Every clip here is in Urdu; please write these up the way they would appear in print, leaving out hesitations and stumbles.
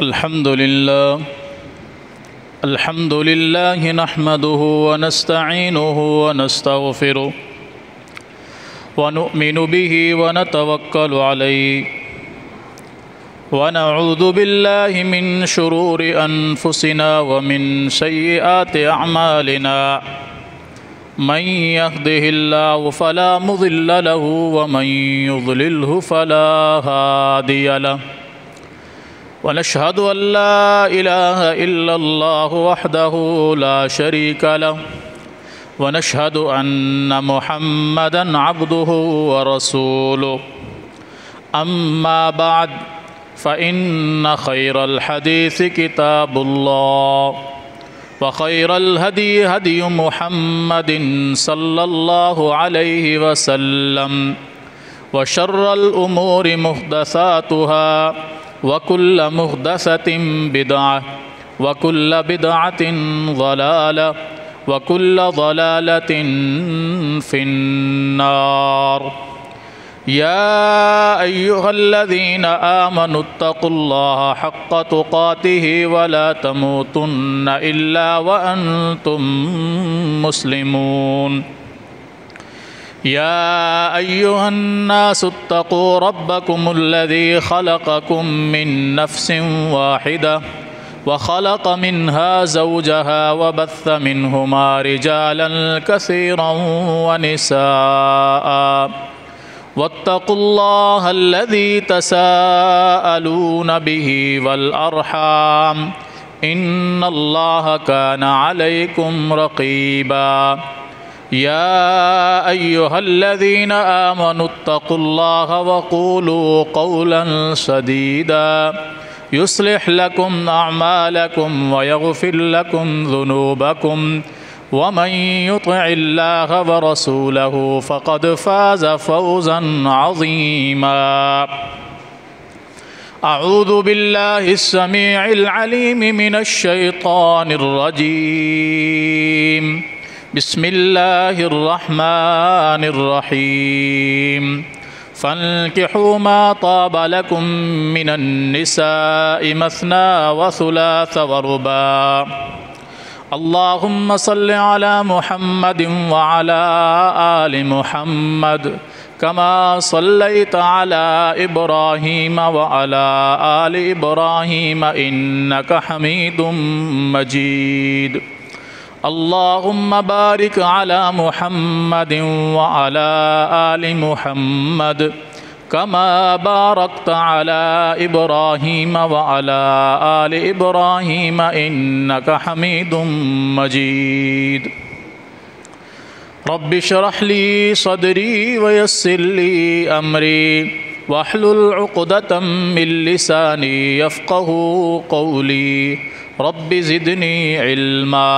الحمد لله نحمده ونستعينه ونستغفره ونؤمن به ونتوكل عليه ونعوذ بالله من شرور أنفسنا ومن سيئات أعمالنا من يهده الله فلا مضل له ومن يضلله فلا هادي له ونشهد أن لا إله إلا الله وحده لا شريك له ونشهد أن محمدًا عبده ورسوله أما بعد فإن خير الحديث كتاب الله وخير الهدي هدي محمد صلى الله عليه وسلم وشر الأمور محدثاتها وكل محدثة بدعة وكل بدعة ضلالة وكل ضلالة في النار يا أيها الذين آمنوا اتقوا الله حق تقاته ولا تموتن إلا وأنتم مسلمون يا أيها الناس اتقوا ربكم الذي خلقكم من نفس واحدة وخلق منها زوجها وبث منهما رجالا كثيرا ونساء واتقوا الله الذي تساءلون به والأرحام إن الله كان عليكم رقيبا يا أيها الذين آمنوا اتقوا الله وقولوا قولا سديدا يصلح لكم أعمالكم ويغفر لكم ذنوبكم ومن يطع الله ورسوله فقد فاز فوزا عظيما أعوذ بالله السميع العليم من الشيطان الرجيم بسم الله الرحمن الرحيم فانكحوا ما طاب لكم من النساء مثنى وثلاث ورباع اللهم صل على محمد وعلى آل محمد كما صليت على إبراهيم وعلى آل إبراهيم إنك حميد مجيد اللهم بارك على محمد وعلى آل محمد كما باركت على إبراهيم وعلى آل إبراهيم إنك حميد مجيد رب اشرح لي صدري ويسر لي أمري واحلل عقدة من لساني يفقه قولي رب زدني علما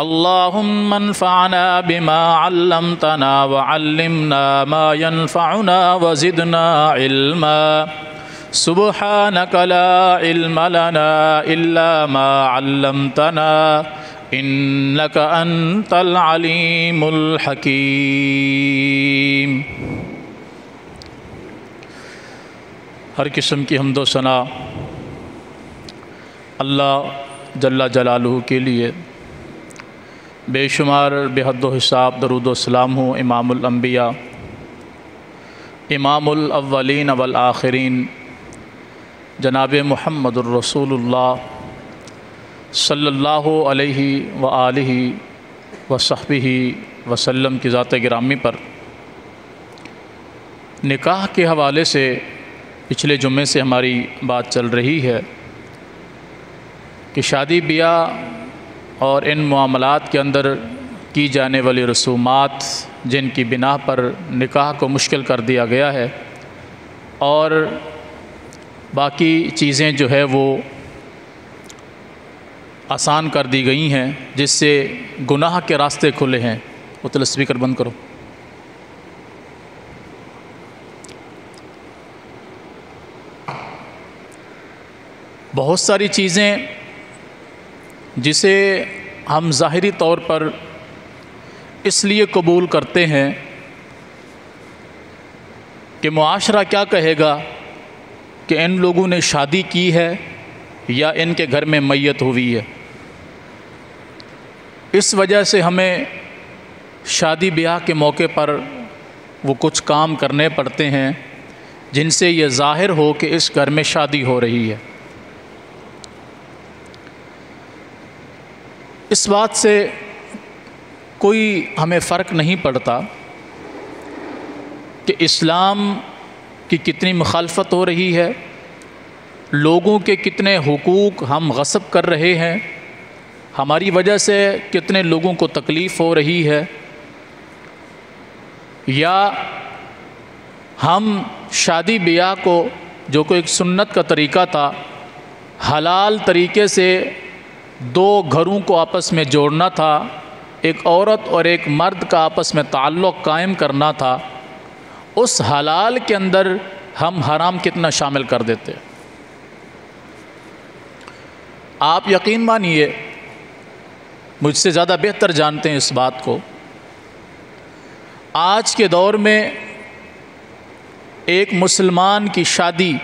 اللهم انفعنا بما علمتنا وعلمنا ما ينفعنا وزدنا علما سبحانك لا علم لنا إلا ما علمتنا إنك أنت العليم الحكيم ہر قسم کی حمد و ثنا اللہ جل جلالہ کے لیے، بے شمار بے حد و حساب درود و سلام ہوں امام الانبیاء، امام الاولین والآخرین، جناب محمد الرسول اللہ صلی اللہ علیہ وآلہ وصحبہ وسلم کی ذات گرامی پر۔ نکاح کے حوالے سے پچھلے جمعے سے ہماری بات چل رہی ہے کہ شادی بیاہ اور ان معاملات کے اندر کی جانے والی رسومات جن کی بنا پر نکاح کو مشکل کر دیا گیا ہے، اور باقی چیزیں جو ہے وہ آسان کر دی گئی ہیں، جس سے گناہ کے راستے کھلے ہیں۔ مطلب اسپیکر بند کرو۔ بہت ساری چیزیں جسے ہم ظاہری طور پر اس لیے قبول کرتے ہیں کہ معاشرہ کیا کہے گا کہ ان لوگوں نے شادی کی ہے یا ان کے گھر میں میت ہوئی ہے۔ اس وجہ سے ہمیں شادی بیاہ کے موقع پر وہ کچھ کام کرنے پڑتے ہیں جن سے یہ ظاہر ہو کہ اس گھر میں شادی ہو رہی ہے۔ اس بات سے کوئی ہمیں فرق نہیں پڑتا کہ اسلام کی کتنی مخالفت ہو رہی ہے، لوگوں کے کتنے حقوق ہم غصب کر رہے ہیں، ہماری وجہ سے کتنے لوگوں کو تکلیف ہو رہی ہے، یا ہم شادی بیاہ کو جو کہ ایک سنت کا طریقہ تھا، حلال طریقے سے دو گھروں کو آپس میں جوڑنا تھا، ایک عورت اور ایک مرد کا آپس میں تعلق قائم کرنا تھا، اس حلال کے اندر ہم حرام کتنا شامل کر دیتے۔ آپ یقین مانیے، مجھ سے زیادہ بہتر جانتے ہیں اس بات کو، آج کے دور میں ایک مسلمان کی شادی،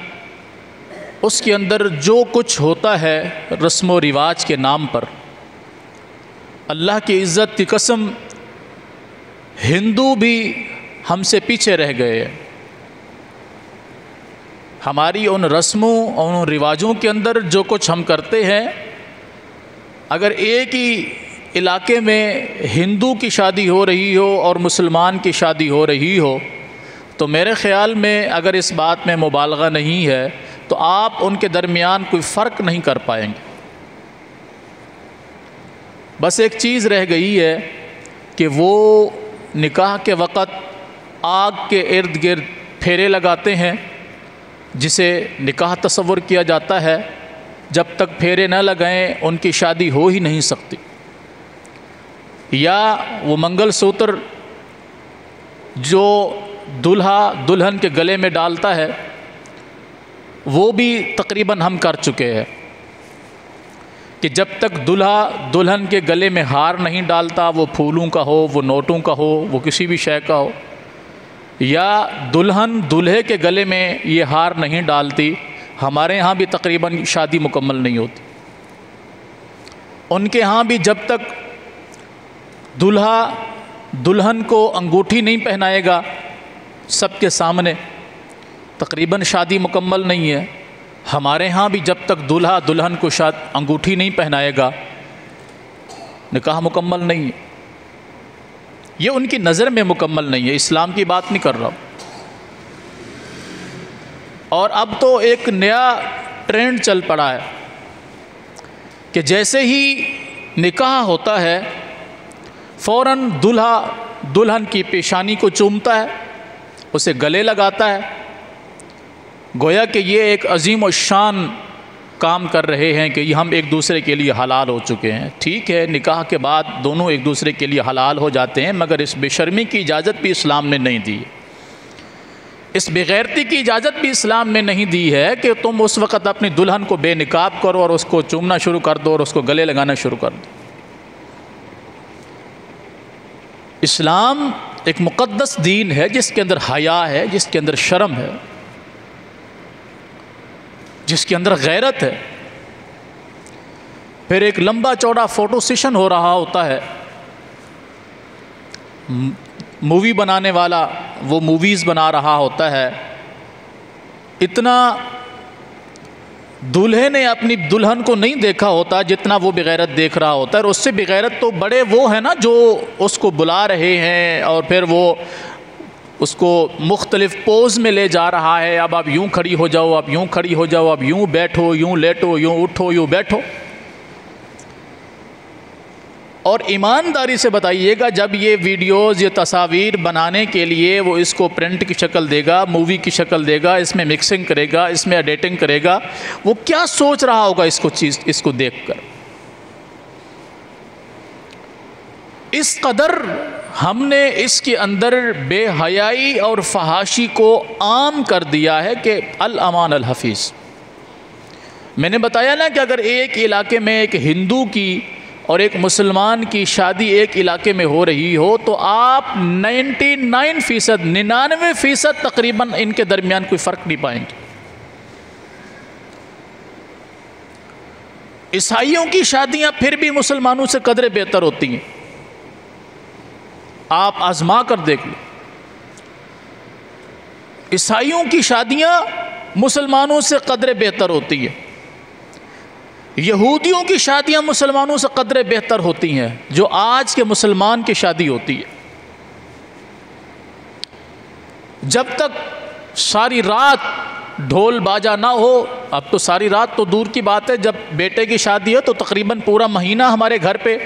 اس کے اندر جو کچھ ہوتا ہے رسم و رواج کے نام پر، اللہ کی عزت کی قسم ہندو بھی ہم سے پیچھے رہ گئے ہیں۔ ہماری ان رسموں اور ان رواجوں کے اندر جو کچھ ہم کرتے ہیں، اگر ایک ہی علاقے میں ہندو کی شادی ہو رہی ہو اور مسلمان کی شادی ہو رہی ہو، تو میرے خیال میں اگر اس بات میں مبالغہ نہیں ہے تو آپ ان کے درمیان کوئی فرق نہیں کر پائیں گے۔ بس ایک چیز رہ گئی ہے کہ وہ نکاح کے وقت آگ کے ارد گرد پھیرے لگاتے ہیں، جسے نکاح تصور کیا جاتا ہے۔ جب تک پھیرے نہ لگائیں ان کی شادی ہو ہی نہیں سکتی۔ یا وہ منگل سوتر جو دلہا دلہن کے گلے میں ڈالتا ہے، وہ بھی تقریباً ہم کر چکے ہیں کہ جب تک دلہا دلہن کے گلے میں ہار نہیں ڈالتا، وہ پھولوں کا ہو، وہ نوٹوں کا ہو، وہ کسی بھی شے کا ہو، یا دلہن دلہے کے گلے میں یہ ہار نہیں ڈالتی، ہمارے ہاں بھی تقریباً شادی مکمل نہیں ہوتی۔ ان کے ہاں بھی جب تک دلہا دلہن کو انگوٹھی نہیں پہنائے گا سب کے سامنے، تقریباً شادی مکمل نہیں ہے۔ ہمارے ہاں بھی جب تک دلہا دلہن کو انگوٹھی نہیں پہنائے گا نکاح مکمل نہیں ہے۔ یہ ان کی نظر میں مکمل نہیں ہے، اسلام کی بات نہیں کر رہا ہوں۔ اور اب تو ایک نیا ٹرینڈ چل پڑا ہے کہ جیسے ہی نکاح ہوتا ہے فوراً دلہا دلہن کی پیشانی کو چومتا ہے، اسے گلے لگاتا ہے، گویا کہ یہ ایک عظیم الشان کام کر رہے ہیں کہ ہم ایک دوسرے کے لیے حلال ہو چکے ہیں۔ ٹھیک ہے، نکاح کے بعد دونوں ایک دوسرے کے لیے حلال ہو جاتے ہیں، مگر اس بے شرمی کی اجازت بھی اسلام نے نہیں دی، اس بے غیرتی کی اجازت بھی اسلام نے نہیں دی ہے کہ تم اس وقت اپنی دلہن کو بے نقاب کرو اور اس کو چومنا شروع کر دو اور اس کو گلے لگانا شروع کر دو۔ اسلام ایک مقدس دین ہے جس کے اندر حیا ہے، جس کے اندر شرم ہے، جس کے اندر غیرت ہے۔ پھر ایک لمبا چوڑا فوٹو سیشن ہو رہا ہوتا ہے، مووی بنانے والا وہ موویز بنا رہا ہوتا ہے، اتنا دلہے نے اپنی دلہن کو نہیں دیکھا ہوتا جتنا وہ بغیرت دیکھ رہا ہوتا ہے، اور اس سے بغیرت تو بڑے وہ ہیں نا جو اس کو بلا رہے ہیں اور پھر وہ اس کو مختلف پوز میں لے جا رہا ہے، اب آپ یوں کھڑی ہو جاؤ، اب یوں کھڑی ہو جاؤ، اب یوں بیٹھو، یوں لیٹو، یوں اٹھو، یوں بیٹھو۔ اور ایمانداری سے بتائیے گا، جب یہ ویڈیوز یہ تصاویر بنانے کے لیے وہ اس کو پرنٹ کی شکل دے گا، مووی کی شکل دے گا، اس میں مکسنگ کرے گا، اس میں ایڈیٹنگ کرے گا، وہ کیا سوچ رہا ہوگا اس کو دیکھ کر؟ اس قدر ہم نے اس کے اندر بے حیائی اور فحاشی کو عام کر دیا ہے کہ الامان الحفیظ۔ میں نے بتایا نا کہ اگر ایک علاقے میں ایک ہندو کی اور ایک مسلمان کی شادی ایک علاقے میں ہو رہی ہو تو آپ 99% تقریباً ان کے درمیان کوئی فرق نہیں پائیں گے۔ عیسائیوں کی شادیاں پھر بھی مسلمانوں سے قدرے بہتر ہوتی ہیں، آپ آزما کر دیکھ لیں، عیسائیوں کی شادیاں مسلمانوں سے قدرے بہتر ہوتی ہیں، یہودیوں کی شادیاں مسلمانوں سے قدرے بہتر ہوتی ہیں جو آج کے مسلمان کی شادی ہوتی ہے۔ جب تک ساری رات ڈھول باجا نہ ہو، اب تو ساری رات تو دور کی بات ہے، جب بیٹے کی شادی ہے تو تقریباً پورا مہینہ ہمارے گھر پہ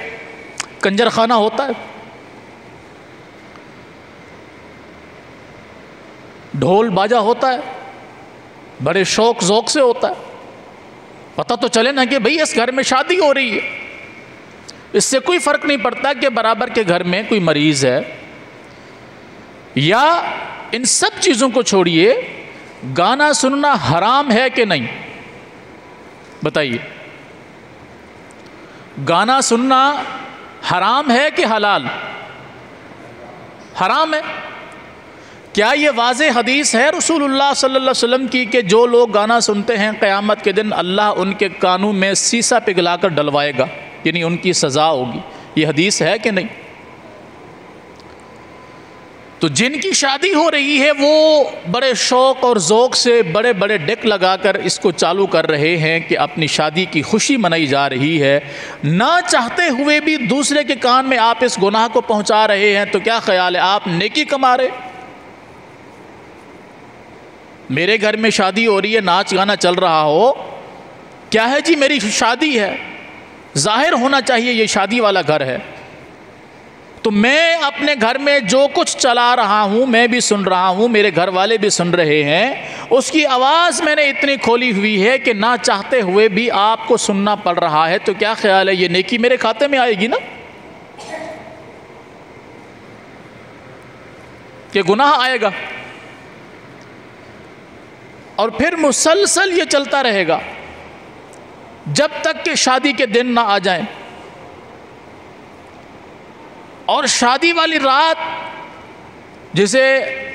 کنجر خانہ ہوتا ہے، ڈھول باجا ہوتا ہے، بڑے شوق ذوق سے ہوتا ہے، پتہ تو چلے نا کہ بھئی اس گھر میں شادی ہو رہی ہے۔ اس سے کوئی فرق نہیں پڑتا کہ برابر کے گھر میں کوئی مریض ہے، یا ان سب چیزوں کو چھوڑیے، گانا سننا حرام ہے کہ نہیں؟ بتائیے، گانا سننا حرام ہے کہ حلال؟ حرام ہے۔ کیا یہ واضح حدیث ہے رسول اللہ صلی اللہ علیہ وسلم کی کہ جو لوگ گانا سنتے ہیں قیامت کے دن اللہ ان کے کانوں میں سیسا پگھلا کر ڈلوائے گا، یعنی ان کی سزا ہوگی؟ یہ حدیث ہے کہ نہیں؟ تو جن کی شادی ہو رہی ہے وہ بڑے شوق اور ذوق سے بڑے بڑے ڈیک لگا کر اس کو چالو کر رہے ہیں کہ اپنی شادی کی خوشی منائی جا رہی ہے، نہ چاہتے ہوئے بھی دوسرے کے کان میں آپ اس گناہ کو پہنچا رہے ہیں، تو کیا خیال ہے آپ نیکی کما رہے؟ میرے گھر میں شادی ہو رہی ہے، ناچ گانا چل رہا ہو، کیا ہے جی میری شادی ہے، ظاہر ہونا چاہیے یہ شادی والا گھر ہے، تو میں اپنے گھر میں جو کچھ چلا رہا ہوں میں بھی سن رہا ہوں، میرے گھر والے بھی سن رہے ہیں، اس کی آواز میں نے اتنی کھولی ہوئی ہے کہ نہ چاہتے ہوئے بھی آپ کو سننا پڑ رہا ہے، تو کیا خیال ہے یہ نیکی میرے کھاتے میں آئے گی نا؟ کہ گناہ آئے گا؟ اور پھر مسلسل یہ چلتا رہے گا جب تک کہ شادی کے دن نہ آ جائیں، اور شادی والی رات جسے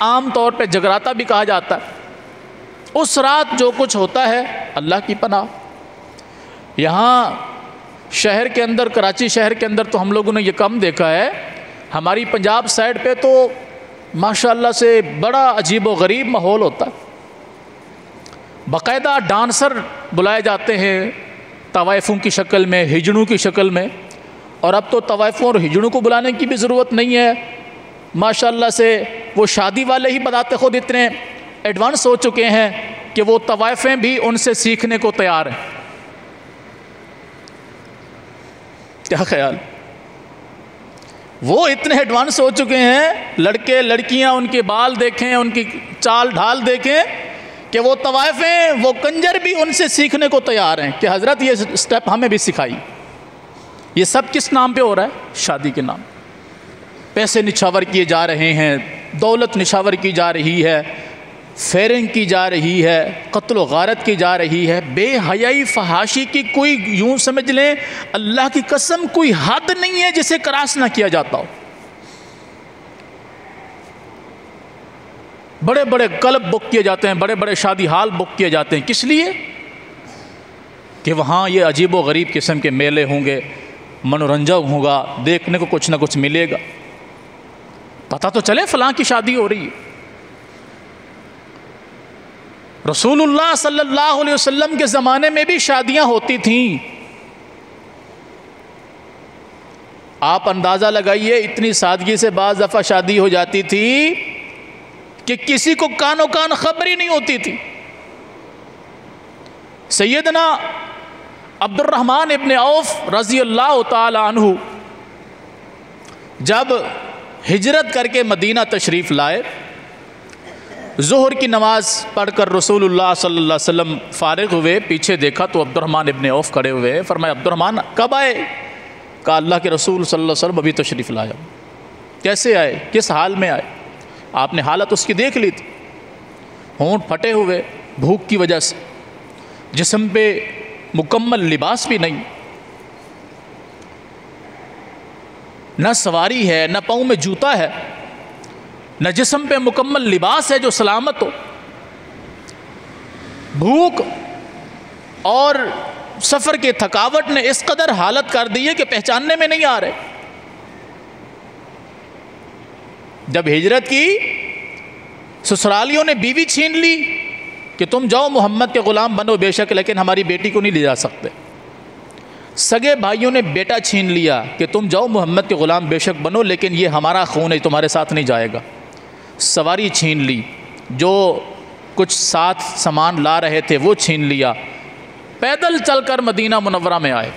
عام طور پہ جگراتا بھی کہا جاتا ہے، اس رات جو کچھ ہوتا ہے اللہ کی پناہ۔ یہاں شہر کے اندر، کراچی شہر کے اندر تو ہم لوگوں نے یہ کم دیکھا ہے، ہماری پنجاب سائڈ پہ تو ماشاءاللہ سے بڑا عجیب و غریب ماحول ہوتا ہے، باقاعدہ ڈانسر بلائے جاتے ہیں طوائفوں کی شکل میں، ہجڑوں کی شکل میں، اور اب تو طوائفوں اور ہجڑوں کو بلانے کی بھی ضرورت نہیں ہے، ماشاءاللہ سے وہ شادی والے ہی بتاتے خود اتنے ایڈوانس ہو چکے ہیں کہ وہ طوائفیں بھی ان سے سیکھنے کو تیار ہیں۔ کیا خیال؟ وہ اتنے ایڈوانس ہو چکے ہیں، لڑکے لڑکیاں ان کے بال دیکھیں، ان کی چال ڈھال دیکھیں، کہ وہ طوائفیں، وہ کنجر بھی ان سے سیکھنے کو تیار ہیں کہ حضرت یہ سٹیپ ہمیں بھی سکھائی۔ یہ سب کس نام پہ ہو رہا ہے؟ شادی کے نام۔ پیسے نچھاور کیے جا رہے ہیں، دولت نچھاور کی جا رہی ہے، فیرنگ کی جا رہی ہے، قتل و غارت کی جا رہی ہے، بے حیائی فحاشی کی کوئی یوں سمجھ لیں اللہ کی قسم کوئی حد نہیں ہے جسے کراس نہ کیا جاتا ہو۔ بڑے بڑے کلب بک کیے جاتے ہیں، بڑے بڑے شادی ہال بک کیے جاتے ہیں، کس لیے؟ کہ وہاں یہ عجیب و غریب قسم کے میلے ہوں گے، منورنجن ہوگا، دیکھنے کو کچھ نہ کچھ ملے گا، پتہ تو چلے فلاں کی شادی ہو رہی ہے۔ رسول اللہ صلی اللہ علیہ وسلم کے زمانے میں بھی شادیاں ہوتی تھیں، آپ اندازہ لگائیے، اتنی سادگی سے بعض دفعہ شادی ہو جاتی تھی کہ کسی کو کانوں کان خبر ہی نہیں ہوتی تھی۔ سیدنا عبد الرحمن ابن عوف رضی اللہ تعالی عنہ جب ہجرت کر کے مدینہ تشریف لائے، ظہر کی نماز پڑھ کر رسول اللہ صلی اللہ علیہ وسلم فارغ ہوئے، پیچھے دیکھا تو عبد الرحمن ابن عوف کھڑے ہوئے، فرمایا عبد الرحمن کب آئے؟ کہا اللہ کے رسول صلی اللہ علیہ وسلم ابھی تشریف لایا۔ کیسے آئے؟ کس حال میں آئے؟ آپ نے حالت اس کی دیکھ لی تھی، ہونٹ پھٹے ہوئے بھوک کی وجہ سے، جسم پہ مکمل لباس بھی نہیں، نہ سواری ہے، نہ پاؤں میں جوتا ہے، نہ جسم پہ مکمل لباس ہے جو سلامت ہو، بھوک اور سفر کے تھکاوٹ نے اس قدر حالت کر دی ہے کہ پہچاننے میں نہیں آ رہے. جب ہجرت کی سسرالیوں نے بیوی چھین لی کہ تم جاؤ محمد کے غلام بنو بے شک، لیکن ہماری بیٹی کو نہیں لے جا سکتے. سگے بھائیوں نے بیٹا چھین لیا کہ تم جاؤ محمد کے غلام بے شک بنو، لیکن یہ ہمارا خون ہے، تمہارے ساتھ نہیں جائے گا. سواری چھین لی، جو کچھ ساتھ سامان لا رہے تھے وہ چھین لیا. پیدل چل کر مدینہ منورہ میں آئے.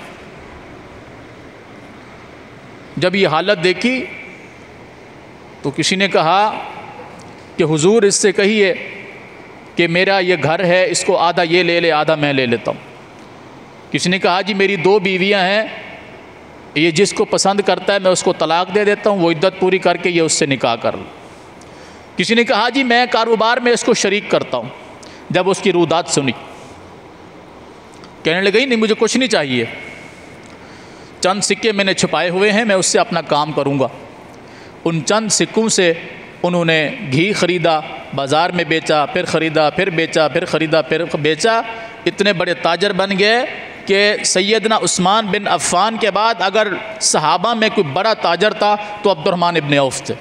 جب یہ حالت دیکھی تو کسی نے کہا کہ حضور اس سے کہیے کہ میرا یہ گھر ہے، اس کو آدھا یہ لے لے آدھا میں لے لیتا ہوں. کسی نے کہا جی میری 2 بیویاں ہیں، یہ جس کو پسند کرتا ہے میں اس کو طلاق دے دیتا ہوں، وہ عدت پوری کر کے یہ اس سے نکاح کر لوں. کسی نے کہا جی میں کاروبار میں اس کو شریک کرتا ہوں. جب اس کی رودات سنی کہنے لگی نہیں مجھے کچھ نہیں چاہیے، چند سکے میں نے چھپائے ہوئے ہیں، میں اس سے اپنا کام کروں گا. ان چند سکوں سے انہوں نے گھی خریدا، بازار میں بیچا، پھر خریدا، پھر بیچا، پھر خریدا، پھر بیچا. اتنے بڑے تاجر بن گئے کہ سیدنا عثمان بن عفان کے بعد اگر صحابہ میں کوئی بڑا تاجر تھا تو عبد الرحمن ابن عوف تھے.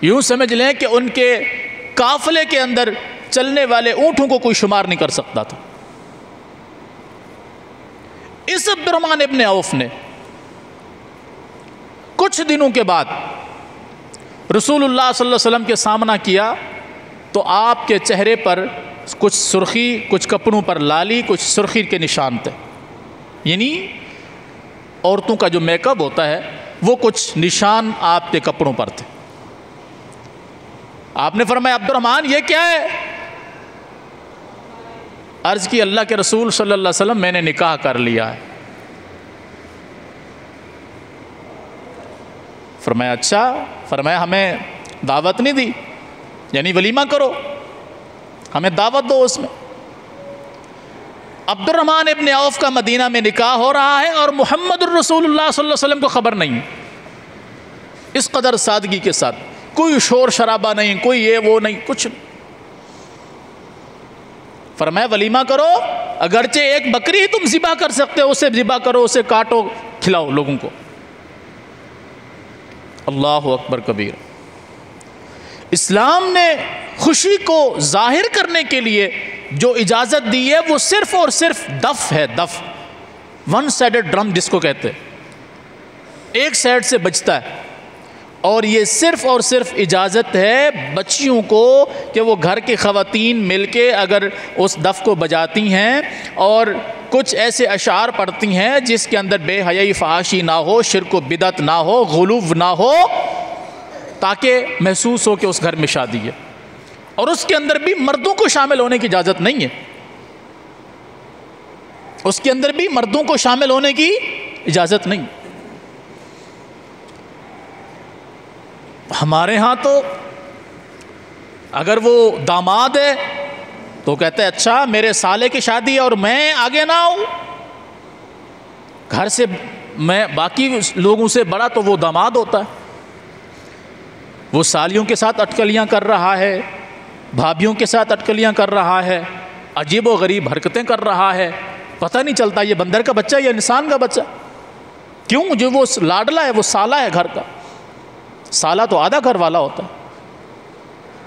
یوں سمجھ لیں کہ ان کے قافلے کے اندر چلنے والے اونٹوں کو کوئی شمار نہیں کر سکتا تھا. اس عبد الرحمن ابن عوف نے کچھ دنوں کے بعد رسول اللہ صلی اللہ علیہ وسلم کے سامنا کیا تو آپ کے چہرے پر کچھ سرخی، کچھ کپڑوں پر لالی، کچھ سرخی کے نشان تھے. یعنی عورتوں کا جو میک اپ ہوتا ہے وہ کچھ نشان آپ کے کپڑوں پر تھے. آپ نے فرمایا عبد الرحمن یہ کیا ہے؟ عرض کی اللہ کے رسول صلی اللہ علیہ وسلم میں نے نکاح کر لیا ہے. فرمایا اچھا. فرمایا ہمیں دعوت نہیں دی، یعنی ولیمہ کرو، ہمیں دعوت دو اس میں. عبد الرحمن ابن عوف کا مدینہ میں نکاح ہو رہا ہے اور محمد الرسول اللہ صلی اللہ علیہ وسلم کو خبر نہیں. اس قدر سادگی کے ساتھ، کوئی شور شرابہ نہیں، کوئی یہ وہ نہیں، کچھ نہیں. فرمایا ولیمہ کرو، اگرچہ ایک بکری ہی تم ذبح کر سکتے ہو اسے ذبح کرو، اسے کاٹو، کھلاؤ لوگوں کو. اللہ اکبر کبیر. اسلام نے خوشی کو ظاہر کرنے کے لیے جو اجازت دی ہے وہ صرف اور صرف دف ہے. دف، ون سائیڈڈ ڈرم جس کو کہتے ہیں، ایک سائیڈ سے بجتا ہے. اور یہ صرف اور صرف اجازت ہے بچیوں کو کہ وہ گھر کی خواتین مل کے اگر اس دف کو بجاتی ہیں اور کچھ ایسے اشعار پڑھتی ہیں جس کے اندر بے حیائی فحاشی نہ ہو، شرک و بدعت نہ ہو، غلو نہ ہو، تاکہ محسوس ہو کہ اس گھر میں شادی ہے. اور اس کے اندر بھی مردوں کو شامل ہونے کی اجازت نہیں ہے. اس کے اندر بھی مردوں کو شامل ہونے کی اجازت نہیں. ہمارے ہاں تو اگر وہ داماد ہے تو کہتے ہیں اچھا میرے سالے کی شادی ہے اور میں آگے نہ آؤں، گھر سے میں باقی لوگوں سے بڑا تو وہ داماد ہوتا ہے. وہ سالیوں کے ساتھ اٹکلیاں کر رہا ہے، بھابھیوں کے ساتھ اٹکلیاں کر رہا ہے، عجیب و غریب حرکتیں کر رہا ہے. پتہ نہیں چلتا یہ بندر کا بچہ یا انسان کا بچہ. کیوں؟ جو وہ لاڈلا ہے، وہ سالہ ہے گھر کا. سالہ تو آدھا گھر والا ہوتا ہے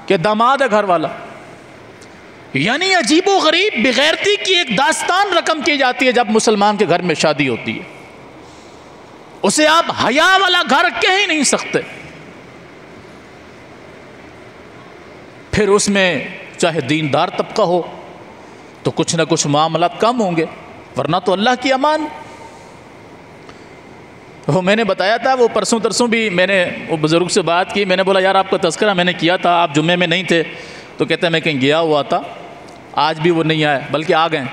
کہ داماد ہے گھر والا. یعنی عجیب و غریب بغیرتی کی ایک داستان رقم کی جاتی ہے جب مسلمان کے گھر میں شادی ہوتی ہے. اسے آپ حیا والا گھر کہہ ہی نہیں سکتے. پھر اس میں چاہے دیندار طبقہ ہو تو کچھ نہ کچھ معاملات کم ہوں گے، ورنہ تو اللہ کی امان. وہ میں نے بتایا تھا، وہ پرسوں ترسوں بھی میں نے وہ بزرگ سے بات کی. میں نے بولا یار آپ کا تذکرہ میں نے کیا تھا، آپ جمعے میں نہیں تھے. تو کہتے ہیں میں کہیں گیا ہوا تھا، آج بھی وہ نہیں آئے بلکہ آ گئے.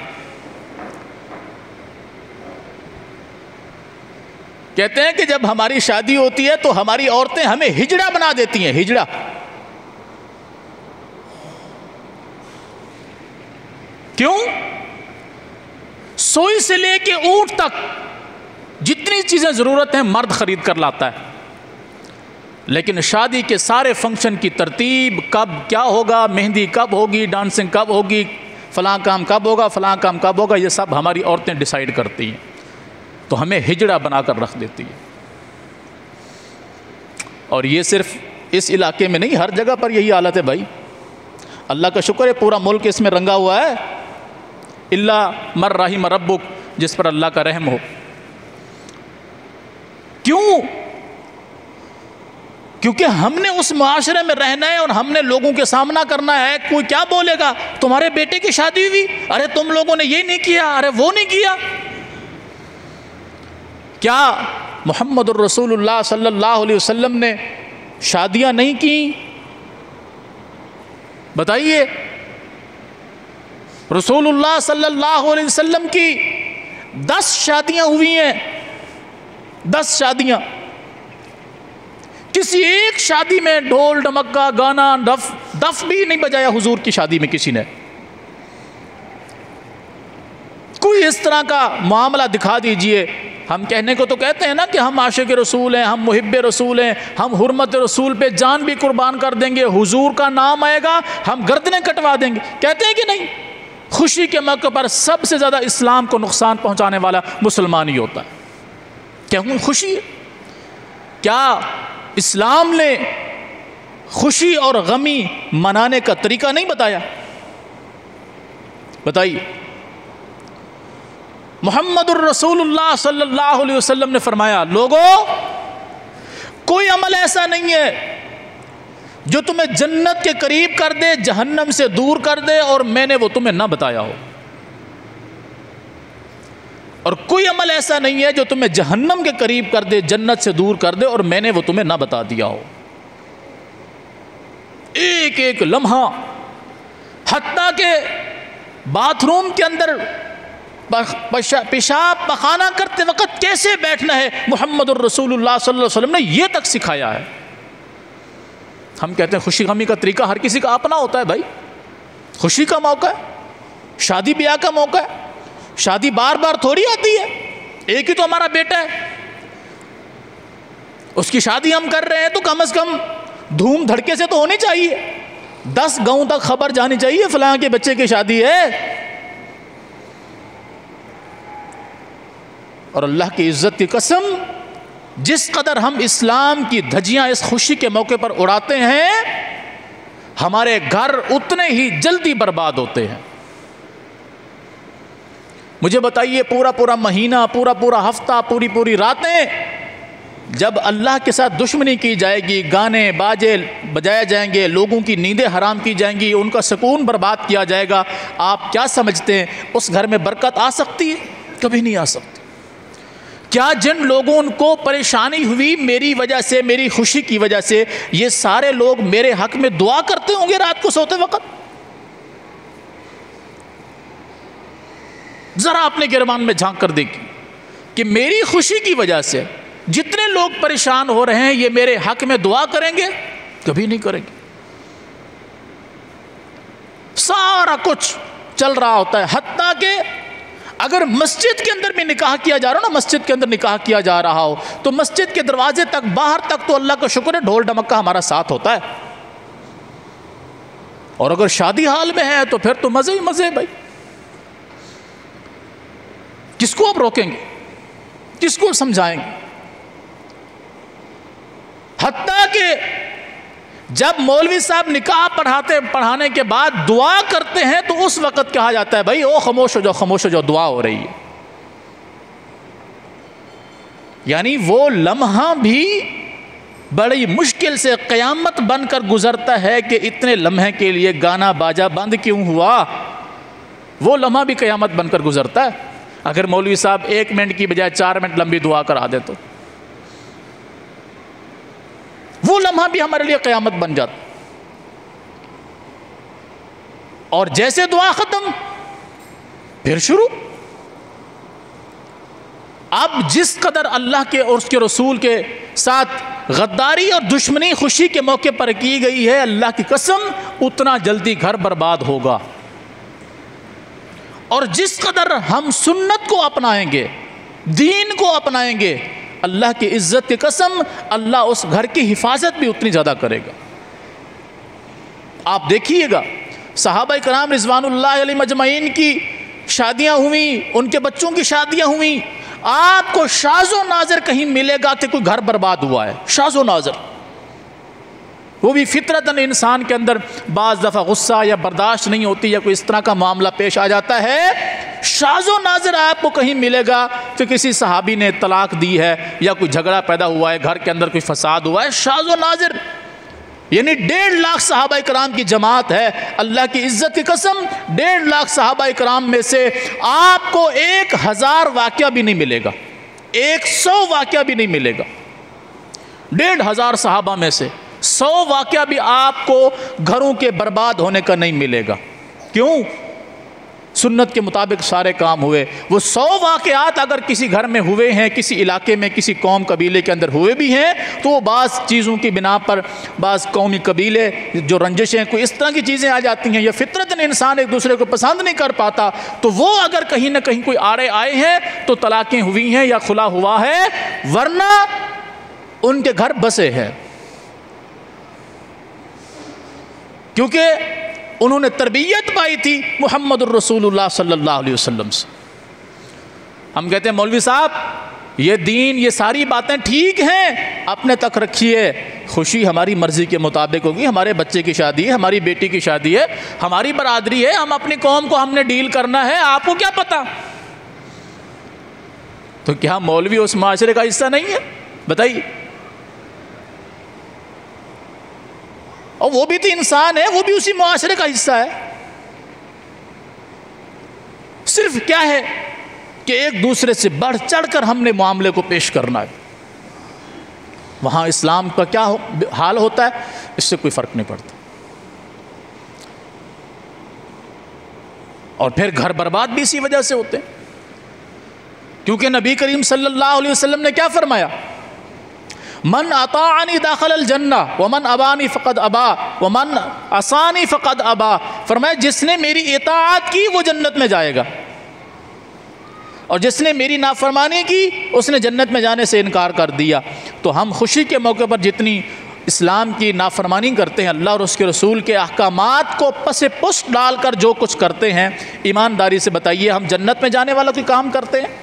کہتے ہیں کہ جب ہماری شادی ہوتی ہے تو ہماری عورتیں ہمیں ہجڑا بنا دیتی ہیں. ہجڑا، کیوں؟ سوئی سے لے کے اونٹ تک جتنی چیزیں ضرورت ہیں مرد خرید کر لاتا ہے، لیکن شادی کے سارے فنکشن کی ترتیب، کب کیا ہوگا، مہندی کب ہوگی، ڈانسنگ کب ہوگی، فلاں کام کب ہوگا، فلاں کام کب ہوگا، یہ سب ہماری عورتیں ڈیسائیڈ کرتی ہیں، تو ہمیں ہجڑا بنا کر رکھ دیتی ہے۔ اور یہ صرف اس علاقے میں نہیں، ہر جگہ پر یہی حالت ہے بھائی۔ اللہ کا شکر ہے پورا ملک اس میں رنگا ہوا ہے، الا من رحم ربک، جس پر اللہ کا رحم ہو۔ کیوں؟ کیونکہ ہم نے اس معاشرے میں رہنا ہے اور ہم نے لوگوں کے سامنا کرنا ہے۔ کوئی کیا بولے گا، تمہارے بیٹے کی شادی ہوئی، ارے تم لوگوں نے یہ نہیں کیا، ارے وہ نہیں کیا۔ کیا محمد الرسول اللہ صلی اللہ علیہ وسلم نے شادیاں نہیں کی؟ بتائیے، رسول اللہ صلی اللہ علیہ وسلم کی 10 شادیاں ہوئی ہیں، 10 شادیاں۔ کسی ایک شادی میں ڈھول ڈمکا گانا دف بھی نہیں بجایا حضور کی شادی میں کسی نے۔ کوئی اس طرح کا معاملہ دکھا دیجئے۔ ہم کہنے کو تو کہتے ہیں نا کہ ہم عاشق رسول ہیں، ہم محب رسول ہیں، ہم حرمت رسول پہ جان بھی قربان کر دیں گے، حضور کا نام آئے گا ہم گردنیں کٹوا دیں گے، کہتے ہیں کہ نہیں؟ خوشی کے موقع پر سب سے زیادہ اسلام کو نقصان پہنچانے والا مسلمان ہی ہوتا ہے۔ کیوں خوشی ہے؟ کیا اسلام نے خوشی اور غمی منانے کا طریقہ نہیں بتایا؟ بتائیے۔ محمد الرسول اللہ صلی اللہ علیہ وسلم نے فرمایا، لوگوں کوئی عمل ایسا نہیں ہے جو تمہیں جنت کے قریب کر دے، جہنم سے دور کر دے، اور میں نے وہ تمہیں نہ بتایا ہو، اور کوئی عمل ایسا نہیں ہے جو تمہیں جہنم کے قریب کر دے، جنت سے دور کر دے، اور میں نے وہ تمہیں نہ بتا دیا ہو۔ ایک ایک لمحہ، حتیٰ کہ باتھ روم کے اندر پیشاب پخانہ کرتے وقت کیسے بیٹھنا ہے، محمد الرسول اللہ صلی اللہ علیہ وسلم نے یہ تک سکھایا ہے۔ ہم کہتے ہیں خوشی غمی کا طریقہ ہر کسی کا اپنا ہوتا ہے بھائی۔ خوشی کا موقع ہے، شادی بیاہ کا موقع ہے، شادی بار بار تھوڑی آتی ہے، ایک ہی تو ہمارا بیٹا ہے، اس کی شادی ہم کر رہے ہیں تو کم از کم دھوم دھڑکے سے تو ہونی چاہیے، 10 گاؤں تک خبر جانی چاہیے فلاں کے بچے کی شادی ہے۔ اور اللہ کی عزت کی قسم، جس قدر ہم اسلام کی دھجیاں اس خوشی کے موقع پر اڑاتے ہیں، ہمارے گھر اتنے ہی جلدی برباد ہوتے ہیں۔ مجھے بتائیے، پورا مہینہ، پورا ہفتہ، پوری راتیں جب اللہ کے ساتھ دشمنی کی جائے گی، گانے باجے بجائے جائیں گے، لوگوں کی نیندیں حرام کی جائیں گی، ان کا سکون برباد کیا جائے گا، آپ کیا سمجھتے ہیں اس گھر میں برکت آ سکتی ہے؟ کبھی نہیں آ سکتی۔ کیا جن لوگوں کو پریشانی ہوئی میری وجہ سے، میری خوشی کی وجہ سے، یہ سارے لوگ میرے حق میں دعا کرتے ہوں گے رات کو سوتے وقت؟ ذرا اپنے گرمان میں جھانک کر دیکھیں کہ میری خوشی کی وجہ سے جتنے لوگ پریشان ہو رہے ہیں، یہ میرے حق میں دعا کریں گے؟ کبھی نہیں کریں گے۔ سارا کچھ چل رہا ہوتا ہے، حتیٰ کہ اگر مسجد کے اندر بھی نکاح کیا جا رہا ہو نا، مسجد کے اندر نکاح کیا جا رہا ہو تو مسجد کے دروازے تک، باہر تک تو اللہ کا شکر ہے ڈھول ڈمکا ہمارا ساتھ ہوتا ہے، اور اگر شادی حال میں ہے تو پھر تو مزے ہی مزے بھائی۔ کس کو اب روکیں گے، کس کو سمجھائیں گے؟ حتیٰ کہ جب مولوی صاحب نکاح پڑھانے کے بعد دعا کرتے ہیں تو اس وقت کہا جاتا ہے بھائی او خاموش ہو جاؤ، دعا ہو رہی ہے۔ یعنی وہ لمحہ بھی بڑی مشکل سے قیامت بن کر گزرتا ہے کہ اتنے لمحے کے لیے گانا باجا بند کیوں ہوا؟ وہ لمحہ بھی قیامت بن کر گزرتا ہے اگر مولوی صاحب 1 منٹ کی بجائے 4 منٹ لمبی دعا کرا دے تو وہ لمحہ بھی ہمارے لیے قیامت بن جاتا۔ اور جیسے دعا ختم پھر شروع۔ اب جس قدر اللہ کے اور اس کے رسول کے ساتھ غداری اور دشمنی خوشی کے موقع پر کی گئی ہے، اللہ کی قسم اتنا جلدی گھر برباد ہوگا۔ اور جس قدر ہم سنت کو اپنائیں گے، دین کو اپنائیں گے، اللہ کی عزت کی قسم اللہ اس گھر کی حفاظت بھی اتنی زیادہ کرے گا۔ آپ دیکھیے گا صحابہ کرام رضوان اللہ علیہ مجمعین کی شادیاں ہوئیں، ان کے بچوں کی شادیاں ہوئیں، آپ کو شاذ و نادر کہیں ملے گا کہ کوئی گھر برباد ہوا ہے، شاذ و نادر، وہ بھی فطرتاً انسان کے اندر بعض دفعہ غصہ یا برداشت نہیں ہوتی یا کوئی اس طرح کا معاملہ پیش آ جاتا ہے، شاذ و نادر آپ کو کہیں ملے گا کہ کسی صحابی نے طلاق دی ہے یا کوئی جھگڑا پیدا ہوا ہے، گھر کے اندر کوئی فساد ہوا ہے، شاذ و نادر، یعنی 1.5 لاکھ صحابہ کرام کی جماعت ہے، اللہ کی عزت کی قسم 1.5 لاکھ صحابہ کرام میں سے آپ کو 1000 واقعہ بھی نہیں ملے گا، 100 واقعہ بھی نہیں ملے گا، 1,500 صحابہ میں سے 100 واقعہ بھی آپ کو گھروں کے برباد ہونے کا نہیں ملے گا۔ کیوں؟ سنت کے مطابق سارے کام ہوئے۔ وہ 100 واقعات اگر کسی گھر میں ہوئے ہیں، کسی علاقے میں، کسی قوم قبیلے کے اندر ہوئے بھی ہیں، تو وہ بعض چیزوں کی بنا پر بعض قومی قبیلے جو رنجشیں کوئی اس طرح کی چیزیں آ جاتی ہیں، یا فطرتاً انسان ایک دوسرے کو پسند نہیں کر پاتا، تو وہ اگر کہیں نہ کہیں کوئی آڑے آئے ہیں تو طلاقیں ہوئی ہیں یا خلا ہوا ہے، ورنہ ان کے گھر بسے ہیں، کیونکہ انہوں نے تربیت پائی تھی محمد الرسول اللہ صلی اللہ علیہ وسلم سے۔ ہم کہتے ہیں مولوی صاحب یہ دین، یہ ساری باتیں ٹھیک ہیں، اپنے تک رکھیے، خوشی ہماری مرضی کے مطابق ہوگی، ہمارے بچے کی شادی ہے، ہماری بیٹی کی شادی ہے، ہماری برادری ہے، ہم اپنی قوم کو ہم نے ڈیل کرنا ہے، آپ کو کیا پتا؟ تو کیا مولوی اس معاشرے کا حصہ نہیں ہے؟ بتائیے۔ اور وہ بھی تو انسان ہے، وہ بھی اسی معاشرے کا حصہ ہے۔ صرف کیا ہے کہ ایک دوسرے سے بڑھ چڑھ کر ہم نے معاملے کو پیش کرنا ہے۔ وہاں اسلام کا کیا حال ہوتا ہے اس سے کوئی فرق نہیں پڑتا۔ اور پھر گھر برباد بھی اسی وجہ سے ہوتے ہیں، کیونکہ نبی کریم صلی اللہ علیہ وسلم نے کیا فرمایا؟ من اطاعنی داخل الجنہ ومن ابانی فقد ابا ومن عصانی فقد ابا، فرمایا جس نے میری اطاعت کی وہ جنت میں جائے گا، اور جس نے میری نافرمانی کی اس نے جنت میں جانے سے انکار کر دیا۔ تو ہم خوشی کے موقع پر جتنی اسلام کی نافرمانی کرتے ہیں، اللہ اور اس کے رسول کے احکامات کو پس پشت ڈال کر جو کچھ کرتے ہیں، ایمانداری سے بتائیے ہم جنت میں جانے والا کوئی کام کرتے ہیں؟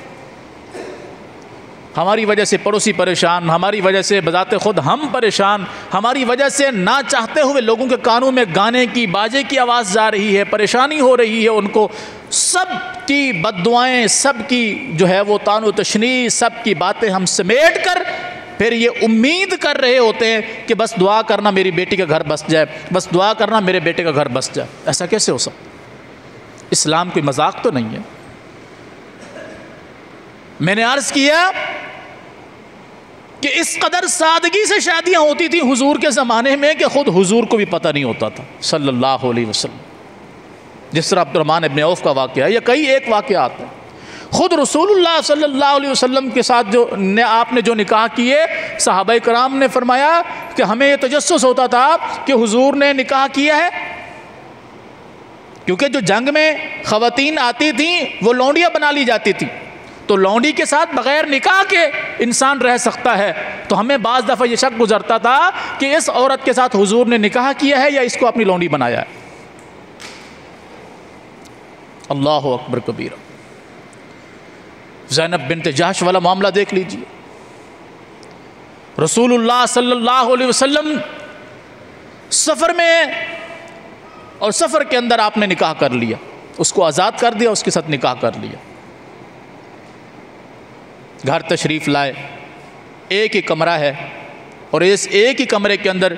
ہماری وجہ سے پڑوسی پریشان، ہماری وجہ سے بذات خود ہم پریشان، ہماری وجہ سے نہ چاہتے ہوئے لوگوں کے کانوں میں گانے کی، باجے کی آواز جا رہی ہے، پریشانی ہو رہی ہے ان کو، سب کی بد دعائیں، سب کی جو ہے وہ طعن و تشنیع، سب کی باتیں ہم سمیٹ کر پھر یہ امید کر رہے ہوتے ہیں کہ بس دعا کرنا میری بیٹی کا گھر بس جائے، بس دعا کرنا میرے بیٹے کا گھر بس جائے۔ ایسا کیسے ہو سکتا؟ اسلام کوئی مذاق تو نہیں ہے۔ میں نے عرض کیا کہ اس قدر سادگی سے شادیاں ہوتی تھیں حضور کے زمانے میں کہ خود حضور کو بھی پتہ نہیں ہوتا تھا صلی اللہ علیہ وسلم، جس طرح عبد الرحمن ابن عوف کا واقعہ ہے یا کئی ایک واقعات ہیں۔ خود رسول اللہ صلی اللہ علیہ وسلم کے ساتھ آپ نے جو نکاح کیے، صحابہ کرام نے فرمایا کہ ہمیں یہ تجسس ہوتا تھا کہ حضور نے نکاح کیا ہے، کیونکہ جو جنگ میں خواتین آتی تھیں وہ لونڈیاں بنا لی جاتی تھیں، تو لونڈی کے ساتھ بغیر نکاح کے انسان رہ سکتا ہے، تو ہمیں بعض دفعہ یہ شک گزرتا تھا کہ اس عورت کے ساتھ حضور نے نکاح کیا ہے یا اس کو اپنی لونڈی بنایا ہے۔ اللہ اکبر کبیرہ۔ زینب بنت جحش والا معاملہ دیکھ لیجئے، رسول اللہ صلی اللہ علیہ وسلم سفر میں، اور سفر کے اندر آپ نے نکاح کر لیا، اس کو آزاد کر دیا، اس کے ساتھ نکاح کر لیا، گھر تشریف لائے، ایک ہی کمرہ ہے، اور اس ایک ہی کمرے کے اندر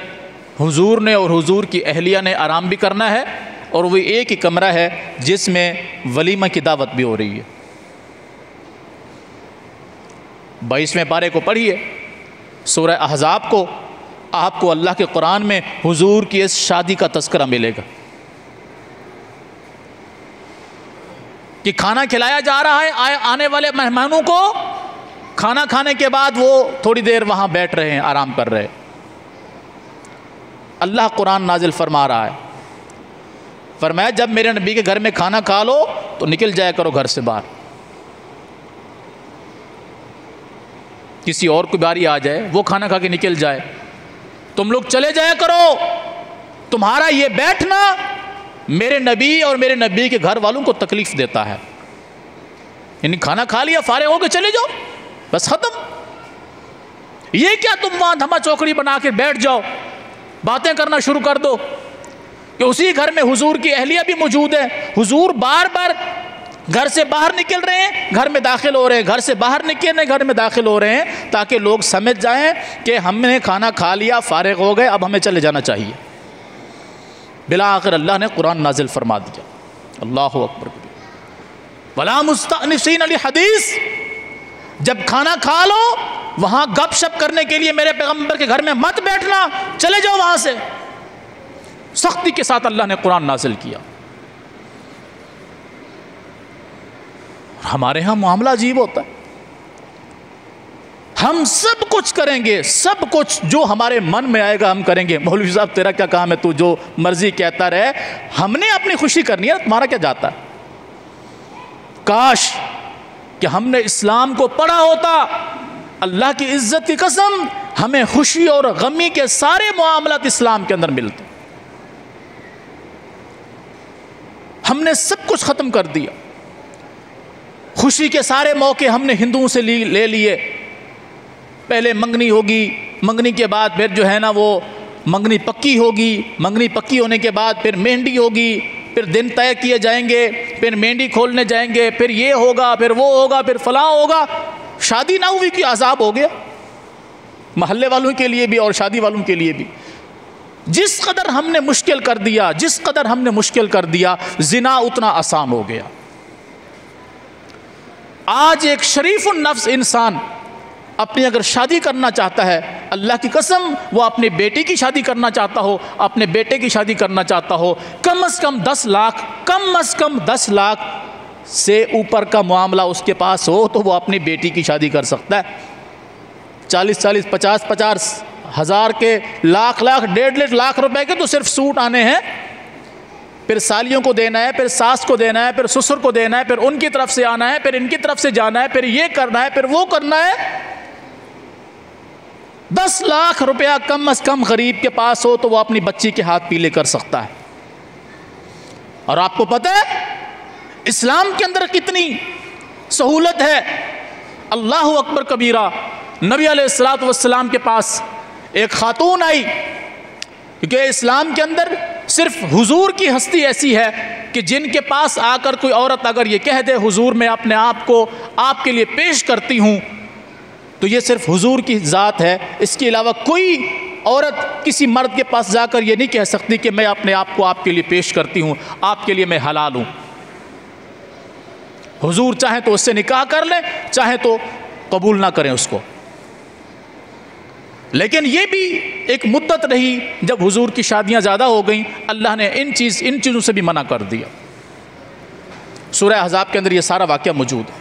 حضور نے اور حضور کی اہلیہ نے آرام بھی کرنا ہے، اور وہ ایک ہی کمرہ ہے جس میں ولیمہ کی دعوت بھی ہو رہی ہے۔ 22ویں پارے کو پڑھیے، سورہ احزاب کو، آپ کو اللہ کے قرآن میں حضور کی اس شادی کا تذکرہ ملے گا کہ کھانا کھلایا جا رہا ہے آنے والے مہمانوں کو، کھانا کھانے کے بعد وہ تھوڑی دیر وہاں بیٹھ رہے ہیں، آرام کر رہے ہیں۔ اللہ قرآن نازل فرما رہا ہے، فرمایا جب میرے نبی کے گھر میں کھانا کھا لو تو نکل جایا کرو گھر سے باہر، کسی اور کو باری آ جائے وہ کھانا کھا کے نکل جائے، تم لوگ چلے جایا کرو، تمہارا یہ بیٹھنا میرے نبی اور میرے نبی کے گھر والوں کو تکلیف دیتا ہے. یعنی کھانا کھا لیا فارغ ہو کے چلے جاؤ, بس ختم. یہ کیا تم وہاں دھما چوکڑی بنا کے بیٹھ جاؤ, باتیں کرنا شروع کر دو کہ اسی گھر میں حضور کی اہلیہ بھی موجود ہے. حضور بار بار گھر سے باہر نکل رہے ہیں, گھر میں داخل ہو رہے ہیں, گھر سے باہر نکل رہے ہیں, گھر میں داخل ہو رہے ہیں, تاکہ لوگ سمجھ جائیں کہ ہم نے کھانا کھا لیا, فارغ ہو گئے, اب ہمیں چلے جانا چاہیے. بالآخر اللہ نے قرآن نازل فرما دیا. اللہ اکبر. وَلَا مُسْتَأْنِسِينَ لِحَدِيثٍ, جب کھانا کھا لو وہاں گپ شپ کرنے کے لیے میرے پیغمبر کے گھر میں مت بیٹھنا, چلے جاؤ وہاں سے. سختی کے ساتھ اللہ نے قرآن نازل کیا. ہمارے ہاں معاملہ عجیب ہوتا ہے. ہم سب کچھ کریں گے, سب کچھ جو ہمارے من میں آئے گا ہم کریں گے. مولوی صاحب تیرا کیا کام ہے, تو جو مرضی کہتا رہے, ہم نے اپنی خوشی کرنی ہے, تمہارا کیا جاتا ہے. کاش کہ ہم نے اسلام کو پڑھا ہوتا. اللہ کی عزت کی قسم, ہمیں خوشی اور غمی کے سارے معاملات اسلام کے اندر ملتے. ہم نے سب کچھ ختم کر دیا. خوشی کے سارے موقع ہم نے ہندوؤں سے لے لیے. پہلے منگنی ہوگی, منگنی کے بعد پھر جو ہے نا وہ منگنی پکی ہوگی, منگنی پکی ہونے کے بعد پھر مہندی ہوگی, پھر دن طے کیے جائیں گے, پھر مہندی کھولنے جائیں گے, پھر یہ ہوگا, پھر وہ ہوگا, پھر فلاں ہوگا. شادی نہ ہوئی کہ عذاب ہو گیا, محلے والوں کے لیے بھی اور شادی والوں کے لیے بھی. جس قدر ہم نے مشکل کر دیا, جس قدر ہم نے مشکل کر دیا, زنا اتنا آسان ہو گیا. آج ایک شریف النفس انسان اپنی اگر شادی کرنا چاہتا ہے, اللہ کی قسم وہ اپنی بیٹی کی شادی کرنا چاہتا ہو, اپنے بیٹے کی شادی کرنا چاہتا ہو, کم از کم 10 لاکھ, کم از کم 10 لاکھ سے اوپر کا معاملہ اس کے پاس ہو تو وہ اپنی بیٹی کی شادی کر سکتا ہے. 40 50 ہزار کے, لاکھ 1.5 لاکھ روپے کے تو صرف سوٹ آنے ہیں. پھر سالیوں کو دینا ہے, پھر ساس کو دینا ہے, پھر سسر کو دینا ہے, پھر ان کی طرف سے آنا ہے, پھر ان کی طرف سے جانا ہے, پھر یہ کرنا ہے, پھر وہ کرنا ہے. 10 لاکھ روپیہ کم از کم غریب کے پاس ہو تو وہ اپنی بچی کے ہاتھ پیلے کر سکتا ہے. اور آپ کو پتہ ہے اسلام کے اندر کتنی سہولت ہے. اللہ اکبر کبیرہ. نبی علیہ الصلوۃ والسلام کے پاس ایک خاتون آئی, کیونکہ اسلام کے اندر صرف حضور کی ہستی ایسی ہے کہ جن کے پاس آ کر کوئی عورت اگر یہ کہہ دے حضور میں اپنے آپ کو آپ کے لیے پیش کرتی ہوں, تو یہ صرف حضور کی ذات ہے. اس کے علاوہ کوئی عورت کسی مرد کے پاس جا کر یہ نہیں کہہ سکتی کہ میں اپنے آپ کو آپ کے لیے پیش کرتی ہوں, آپ کے لیے میں حلال ہوں. حضور چاہیں تو اس سے نکاح کر لیں, چاہیں تو قبول نہ کریں اس کو. لیکن یہ بھی ایک مدت رہی جب حضور کی شادیاں زیادہ ہو گئیں, اللہ نے ان چیزوں سے بھی منع کر دیا. سورہ احزاب کے اندر یہ سارا واقعہ موجود ہے.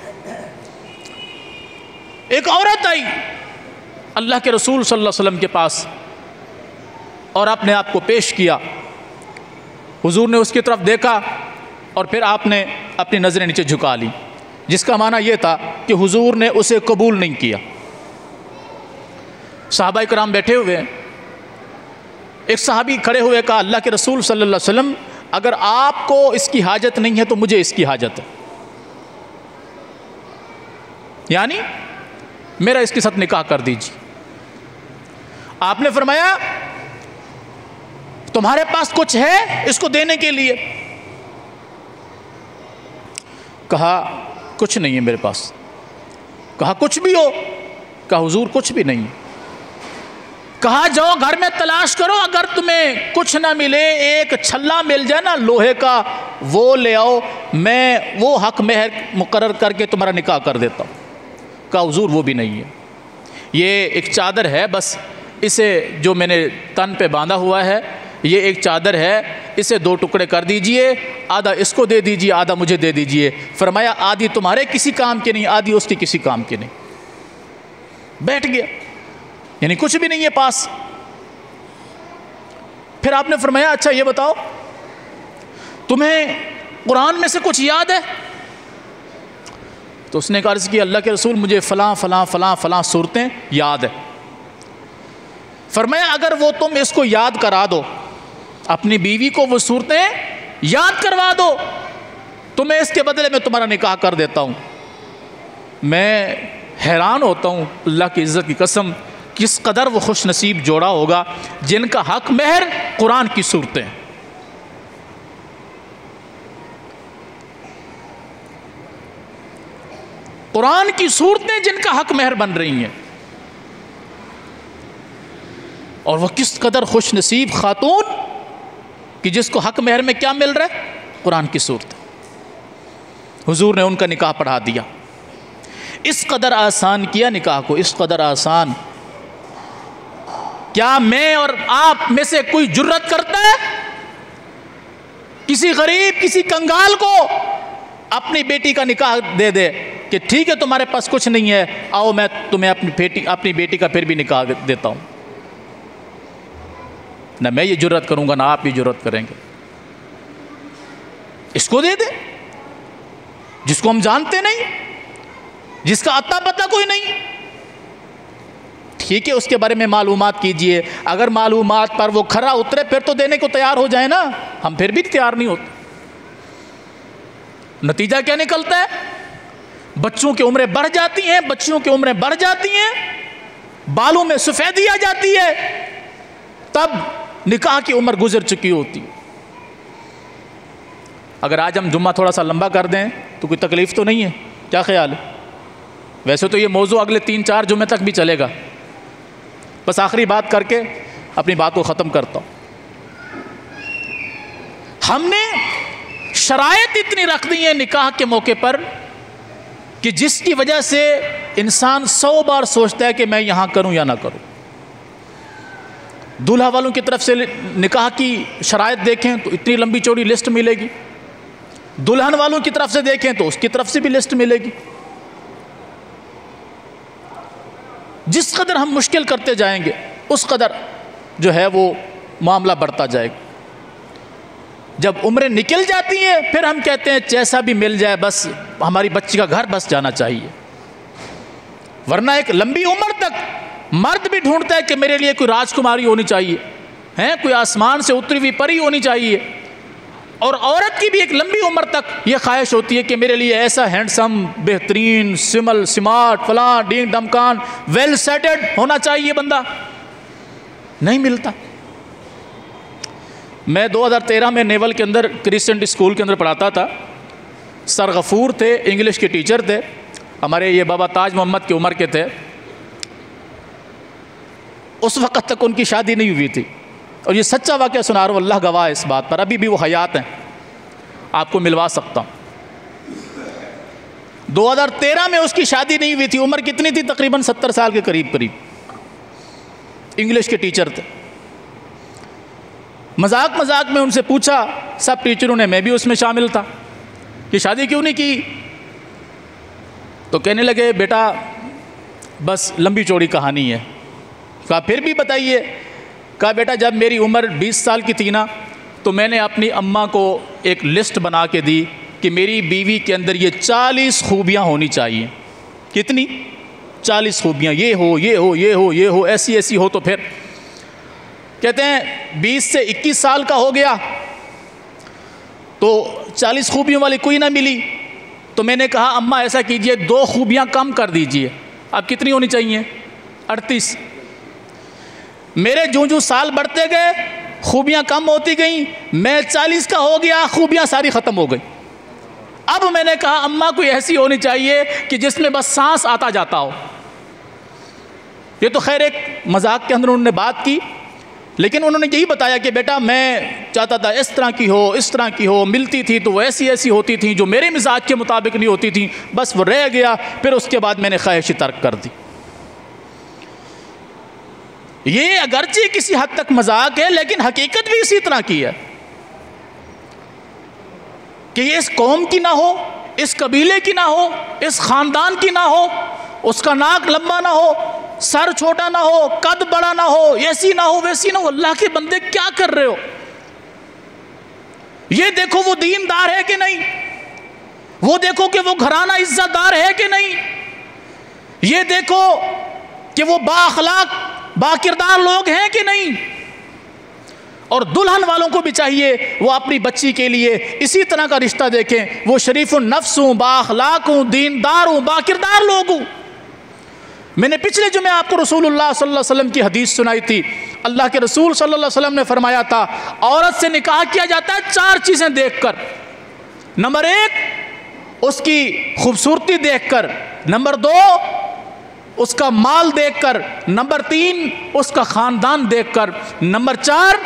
ایک عورت آئی اللہ کے رسول صلی اللہ علیہ وسلم کے پاس اور اپنے آپ کو پیش کیا. حضور نے اس کی طرف دیکھا اور پھر آپ نے اپنی نظریں نیچے جھکا لی, جس کا معنی یہ تھا کہ حضور نے اسے قبول نہیں کیا. صحابہ کرام بیٹھے ہوئے ہیں. ایک صحابی کھڑے ہوئے کہا اللہ کے رسول صلی اللہ علیہ وسلم اگر آپ کو اس کی حاجت نہیں ہے تو مجھے اس کی حاجت ہے, یعنی میرا اس کے ساتھ نکاح کر دیجیے. آپ نے فرمایا تمہارے پاس کچھ ہے اس کو دینے کے لیے؟ کہا کچھ نہیں ہے میرے پاس. کہا کچھ بھی ہو؟ کہا حضور کچھ بھی نہیں. کہا جاؤ گھر میں تلاش کرو, اگر تمہیں کچھ نہ ملے, ایک چھلا مل جائے نا لوہے کا, وہ لے آؤ, میں وہ حق مہر مقرر کر کے تمہارا نکاح کر دیتا ہوں. کہا حضور وہ بھی نہیں ہے, یہ ایک چادر ہے بس, اسے جو میں نے تن پہ باندھا ہوا ہے یہ ایک چادر ہے, اسے 2 ٹکڑے کر دیجئے, آدھا اس کو دے دیجئے, آدھا مجھے دے دیجئے. فرمایا آدھی تمہارے کسی کام کے نہیں, آدھی اس کی کسی کام کے نہیں. بیٹھ گیا, یعنی کچھ بھی نہیں ہے پاس. پھر آپ نے فرمایا اچھا یہ بتاؤ تمہیں قرآن میں سے کچھ یاد ہے؟ تو اس نے عرض کی اللہ کے رسول مجھے فلاں فلاں فلاں فلاں صورتیں یاد ہے. فرمایا اگر وہ تم اس کو یاد کرا دو, اپنی بیوی کو وہ صورتیں یاد کروا دو تو میں اس کے بدلے میں تمہارا نکاح کر دیتا ہوں۔ میں حیران ہوتا ہوں اللہ کی عزت کی قسم، کس قدر وہ خوش نصیب جوڑا ہوگا جن کا حق مہر قرآن کی صورتیں۔ قرآن کی صورتیں جن کا حق مہر بن رہی ہیں، اور وہ کس قدر خوش نصیب خاتون کہ جس کو حق مہر میں کیا مل رہا ہے؟ قرآن کی صورت۔ حضور نے ان کا نکاح پڑھا دیا، اس قدر آسان کیا نکاح کو، اس قدر آسان۔ کیا میں اور آپ میں سے کوئی جرت کرتا ہے کسی غریب کسی کنگال کو اپنی بیٹی کا نکاح دے دے کہ ٹھیک ہے تمہارے پاس کچھ نہیں ہے، آؤ میں تمہیں اپنی بیٹی کا پھر بھی نکاح دیتا ہوں؟ نہ میں یہ جرت کروں گا، نہ آپ یہ جرت کریں گے۔ اس کو دے دے جس کو ہم جانتے نہیں، جس کا اتا پتہ کوئی نہیں، ٹھیک ہے اس کے بارے میں معلومات کیجئے، اگر معلومات پر وہ کھرا اترے پھر تو دینے کو تیار ہو جائے نا، ہم پھر بھی تیار نہیں ہوتے۔ نتیجہ کیا نکلتا ہے؟ بچوں کی عمریں بڑھ جاتی ہیں، بچیوں کی عمریں بڑھ جاتی ہیں، بالوں میں سفیدی آ جاتی ہے، تب نکاح کی عمر گزر چکی ہوتی۔ اگر آج ہم جمعہ تھوڑا سا لمبا کر دیں تو کوئی تکلیف تو نہیں ہے؟ کیا خیال ہے؟ ویسے تو یہ موضوع اگلے 3-4 جمعے تک بھی چلے گا، بس آخری بات کر کے اپنی بات کو ختم کرتا ہوں۔ ہم نے شرائط اتنی رکھ دی ہیں نکاح کے موقع پر کہ جس کی وجہ سے انسان 100 بار سوچتا ہے کہ میں یہاں کروں یا نہ کروں۔ دولہا والوں کی طرف سے نکاح کی شرائط دیکھیں تو اتنی لمبی چوڑی لسٹ ملے گی، دلہن والوں کی طرف سے دیکھیں تو اس کی طرف سے بھی لسٹ ملے گی۔ جس قدر ہم مشکل کرتے جائیں گے اس قدر جو ہے وہ معاملہ بڑھتا جائے گا۔ جب عمریں نکل جاتی ہیں پھر ہم کہتے ہیں جیسا بھی مل جائے بس ہماری بچی کا گھر بس جانا چاہیے، ورنہ ایک لمبی عمر تک مرد بھی ڈھونڈتا ہے کہ میرے لیے کوئی راجکماری ہونی چاہیے، کوئی آسمان سے اتری ہوئی پری ہونی چاہیے، اور عورت کی بھی ایک لمبی عمر تک یہ خواہش ہوتی ہے کہ میرے لیے ایسا ہینڈسم، بہترین، سمل، سمارٹ، فلاں ڈینگ ڈمکان، ویل سیٹڈ ہونا چاہیے بندہ، نہیں ملتا۔ میں 2013 میں نیول کے اندر کرسچن اسکول کے اندر پڑھاتا تھا، سر غفور تھے، انگلش کے ٹیچر تھے، ہمارے یہ بابا تاج محمد کی عمر کے تھے۔ اس وقت تک ان کی شادی نہیں ہوئی تھی، اور یہ سچا واقعہ سنا رہا ہوں، اللہ گواہ ہے اس بات پر، ابھی بھی وہ حیات ہیں، آپ کو ملوا سکتا ہوں۔ 2013 میں اس کی شادی نہیں ہوئی تھی، عمر کتنی تھی؟ تقریباً 70 سال کے قریب، انگلش کے ٹیچر تھے۔ مذاق میں ان سے پوچھا، سب ٹیچروں نے، میں بھی اس میں شامل تھا، کہ شادی کیوں نہیں کی؟ تو کہنے لگے بیٹا بس لمبی چوڑی کہانی ہے۔ کہا پھر بھی بتائیے؟ کہا بیٹا جب میری عمر 20 سال کی تھی نا تو میں نے اپنی اماں کو ایک لسٹ بنا کے دی کہ میری بیوی کے اندر یہ 40 خوبیاں ہونی چاہیے۔ کتنی؟ 40 خوبیاں، یہ ہو یہ ہو یہ ہو یہ ہو، ایسی ایسی ہو۔ تو پھر کہتے ہیں 20 سے 21 سال کا ہو گیا تو 40 خوبیوں والی کوئی نہ ملی، تو میں نے کہا اماں ایسا کیجئے 2 خوبیاں کم کر دیجئے، اب کتنی ہونی چاہیے؟ 38۔ میرے جو سال بڑھتے گئے خوبیاں کم ہوتی گئیں، میں 40 کا ہو گیا، خوبیاں ساری ختم ہو گئی۔ اب میں نے کہا اماں کوئی ایسی ہونی چاہیے کہ جس میں بس سانس آتا جاتا ہو۔ یہ تو خیر ایک مذاق کے اندر انہوں نے بات کی، لیکن انہوں نے یہی بتایا کہ بیٹا میں چاہتا تھا اس طرح کی ہو، اس طرح کی ہو، ملتی تھی تو وہ ایسی ہوتی تھیں جو میرے مزاج کے مطابق نہیں ہوتی تھیں، بس وہ رہ گیا، پھر اس کے بعد میں نے خواہش ترک کر دی۔ یہ اگرچہ کسی حد تک مذاق ہے لیکن حقیقت بھی اسی طرح کی ہے کہ یہ اس قوم کی نہ ہو، اس قبیلے کی نہ ہو، اس خاندان کی نہ ہو، اس کا ناک لمبا نہ ہو، سر چھوٹا نہ ہو، قد بڑا نہ ہو، ایسی نہ ہو ویسی نہ ہو۔ اللہ کے بندے کیا کر رہے ہو؟ یہ دیکھو وہ دیندار ہے کہ نہیں، وہ دیکھو کہ وہ گھرانہ عزت دار ہے کہ نہیں، یہ دیکھو کہ وہ با اخلاق با کردار لوگ ہیں کہ نہیں۔ اور دلہن والوں کو بھی چاہیے وہ اپنی بچی کے لیے اسی طرح کا رشتہ دیکھیں، وہ شریف النفس ہوں، با اخلاق ہوں، دیندار ہوں، با کردار لوگ ہوں۔ میں نے پچھلے جمعے آپ کو رسول اللہ صلی اللہ علیہ وسلم کی حدیث سنائی تھی۔ اللہ کے رسول صلی اللہ علیہ وسلم نے فرمایا تھا عورت سے نکاح کیا جاتا ہے 4 چیزیں دیکھ کر۔ نمبر 1 اس کی خوبصورتی دیکھ کر، نمبر 2 اس کا مال دیکھ کر، نمبر 3 اس کا خاندان دیکھ کر، نمبر 4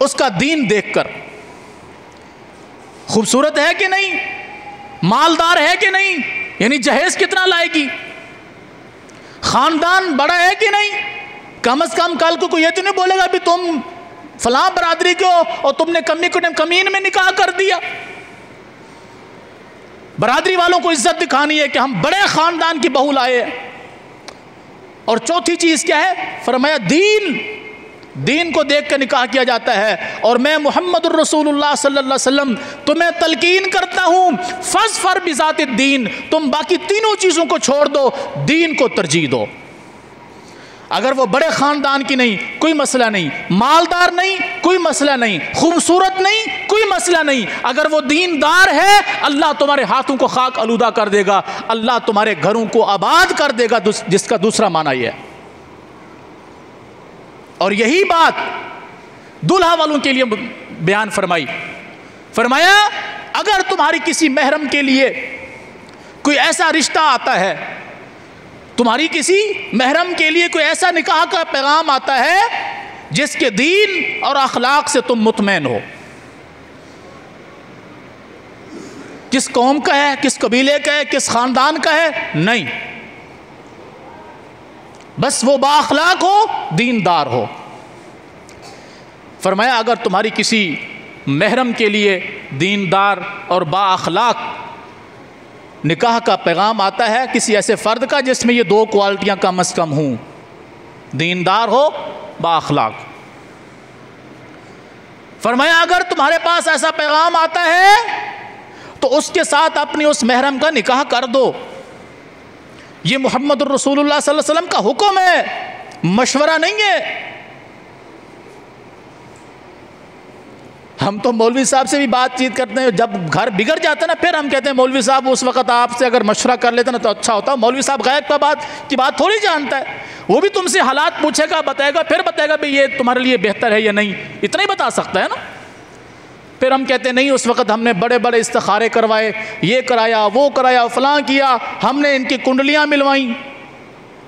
اس کا دین دیکھ کر۔ خوبصورت ہے کہ نہیں، مالدار ہے کہ نہیں، یعنی جہیز کتنا لائے گی، خاندان بڑا ہے کہ نہیں، کم از کم کل کو کوئی یہ تو نہیں بولے گا بھی تم فلاں برادری کے ہو اور تم نے کمین میں نکاح کر دیا۔ برادری والوں کو عزت دکھانی ہے کہ ہم بڑے خاندان کی بہو لائے۔ اور چوتھی چیز کیا ہے؟ فرمایا دین کو دیکھ کر نکاح کیا جاتا ہے۔ اور میں محمد الرسول اللہ صلی اللہ علیہ وسلم تمہیں تلقین کرتا ہوں فاظفر بذات الدین، تم باقی تینوں چیزوں کو چھوڑ دو، دین کو ترجیح دو۔ اگر وہ بڑے خاندان کی نہیں کوئی مسئلہ نہیں، مالدار نہیں کوئی مسئلہ نہیں، خوبصورت نہیں کوئی مسئلہ نہیں، اگر وہ دیندار ہے اللہ تمہارے ہاتھوں کو خاک آلودہ کر دے گا، اللہ تمہارے گھروں کو آباد کر دے گا، جس کا دوسرا معنی یہ ہے۔ اور یہی بات دلہا والوں کے لیے بیان فرمایا اگر تمہاری کسی محرم کے لیے کوئی ایسا رشتہ آتا ہے، تمہاری کسی محرم کے لیے کوئی ایسا نکاح کا پیغام آتا ہے جس کے دین اور اخلاق سے تم مطمئن ہو، کس قوم کا ہے، کس قبیلے کا ہے، کس خاندان کا ہے، نہیں، بس وہ با اخلاق ہو، دیندار ہو۔ فرمایا اگر تمہاری کسی محرم کے لیے دیندار اور با اخلاق نکاح کا پیغام آتا ہے کسی ایسے فرد کا جس میں یہ 2 کوالٹیاں کم از کم ہوں، دیندار ہو، با اخلاق۔ فرمایا اگر تمہارے پاس ایسا پیغام آتا ہے تو اس کے ساتھ اپنی اس محرم کا نکاح کر دو۔ یہ محمد الرسول اللہ صلی اللہ علیہ وسلم کا حکم ہے، مشورہ نہیں ہے۔ ہم تو مولوی صاحب سے بھی بات چیت کرتے ہیں، جب گھر بگڑ جاتا ہے نا پھر ہم کہتے ہیں مولوی صاحب اس وقت آپ سے اگر مشورہ کر لیتے نا تو اچھا ہوتا۔ مولوی صاحب غیب کی بات تھوڑی جانتا ہے، وہ بھی تم سے حالات پوچھے گا، بتائے گا، پھر بتائے گا بھی یہ تمہارے لیے بہتر ہے یا نہیں، اتنا ہی بتا سکتا ہے نا۔ پھر ہم کہتے ہیں نہیں اس وقت ہم نے بڑے بڑے استخارے کروائے، یہ کرایا وہ کرایا فلاں کیا، ہم نے ان کی کنڈلیاں ملوائیں۔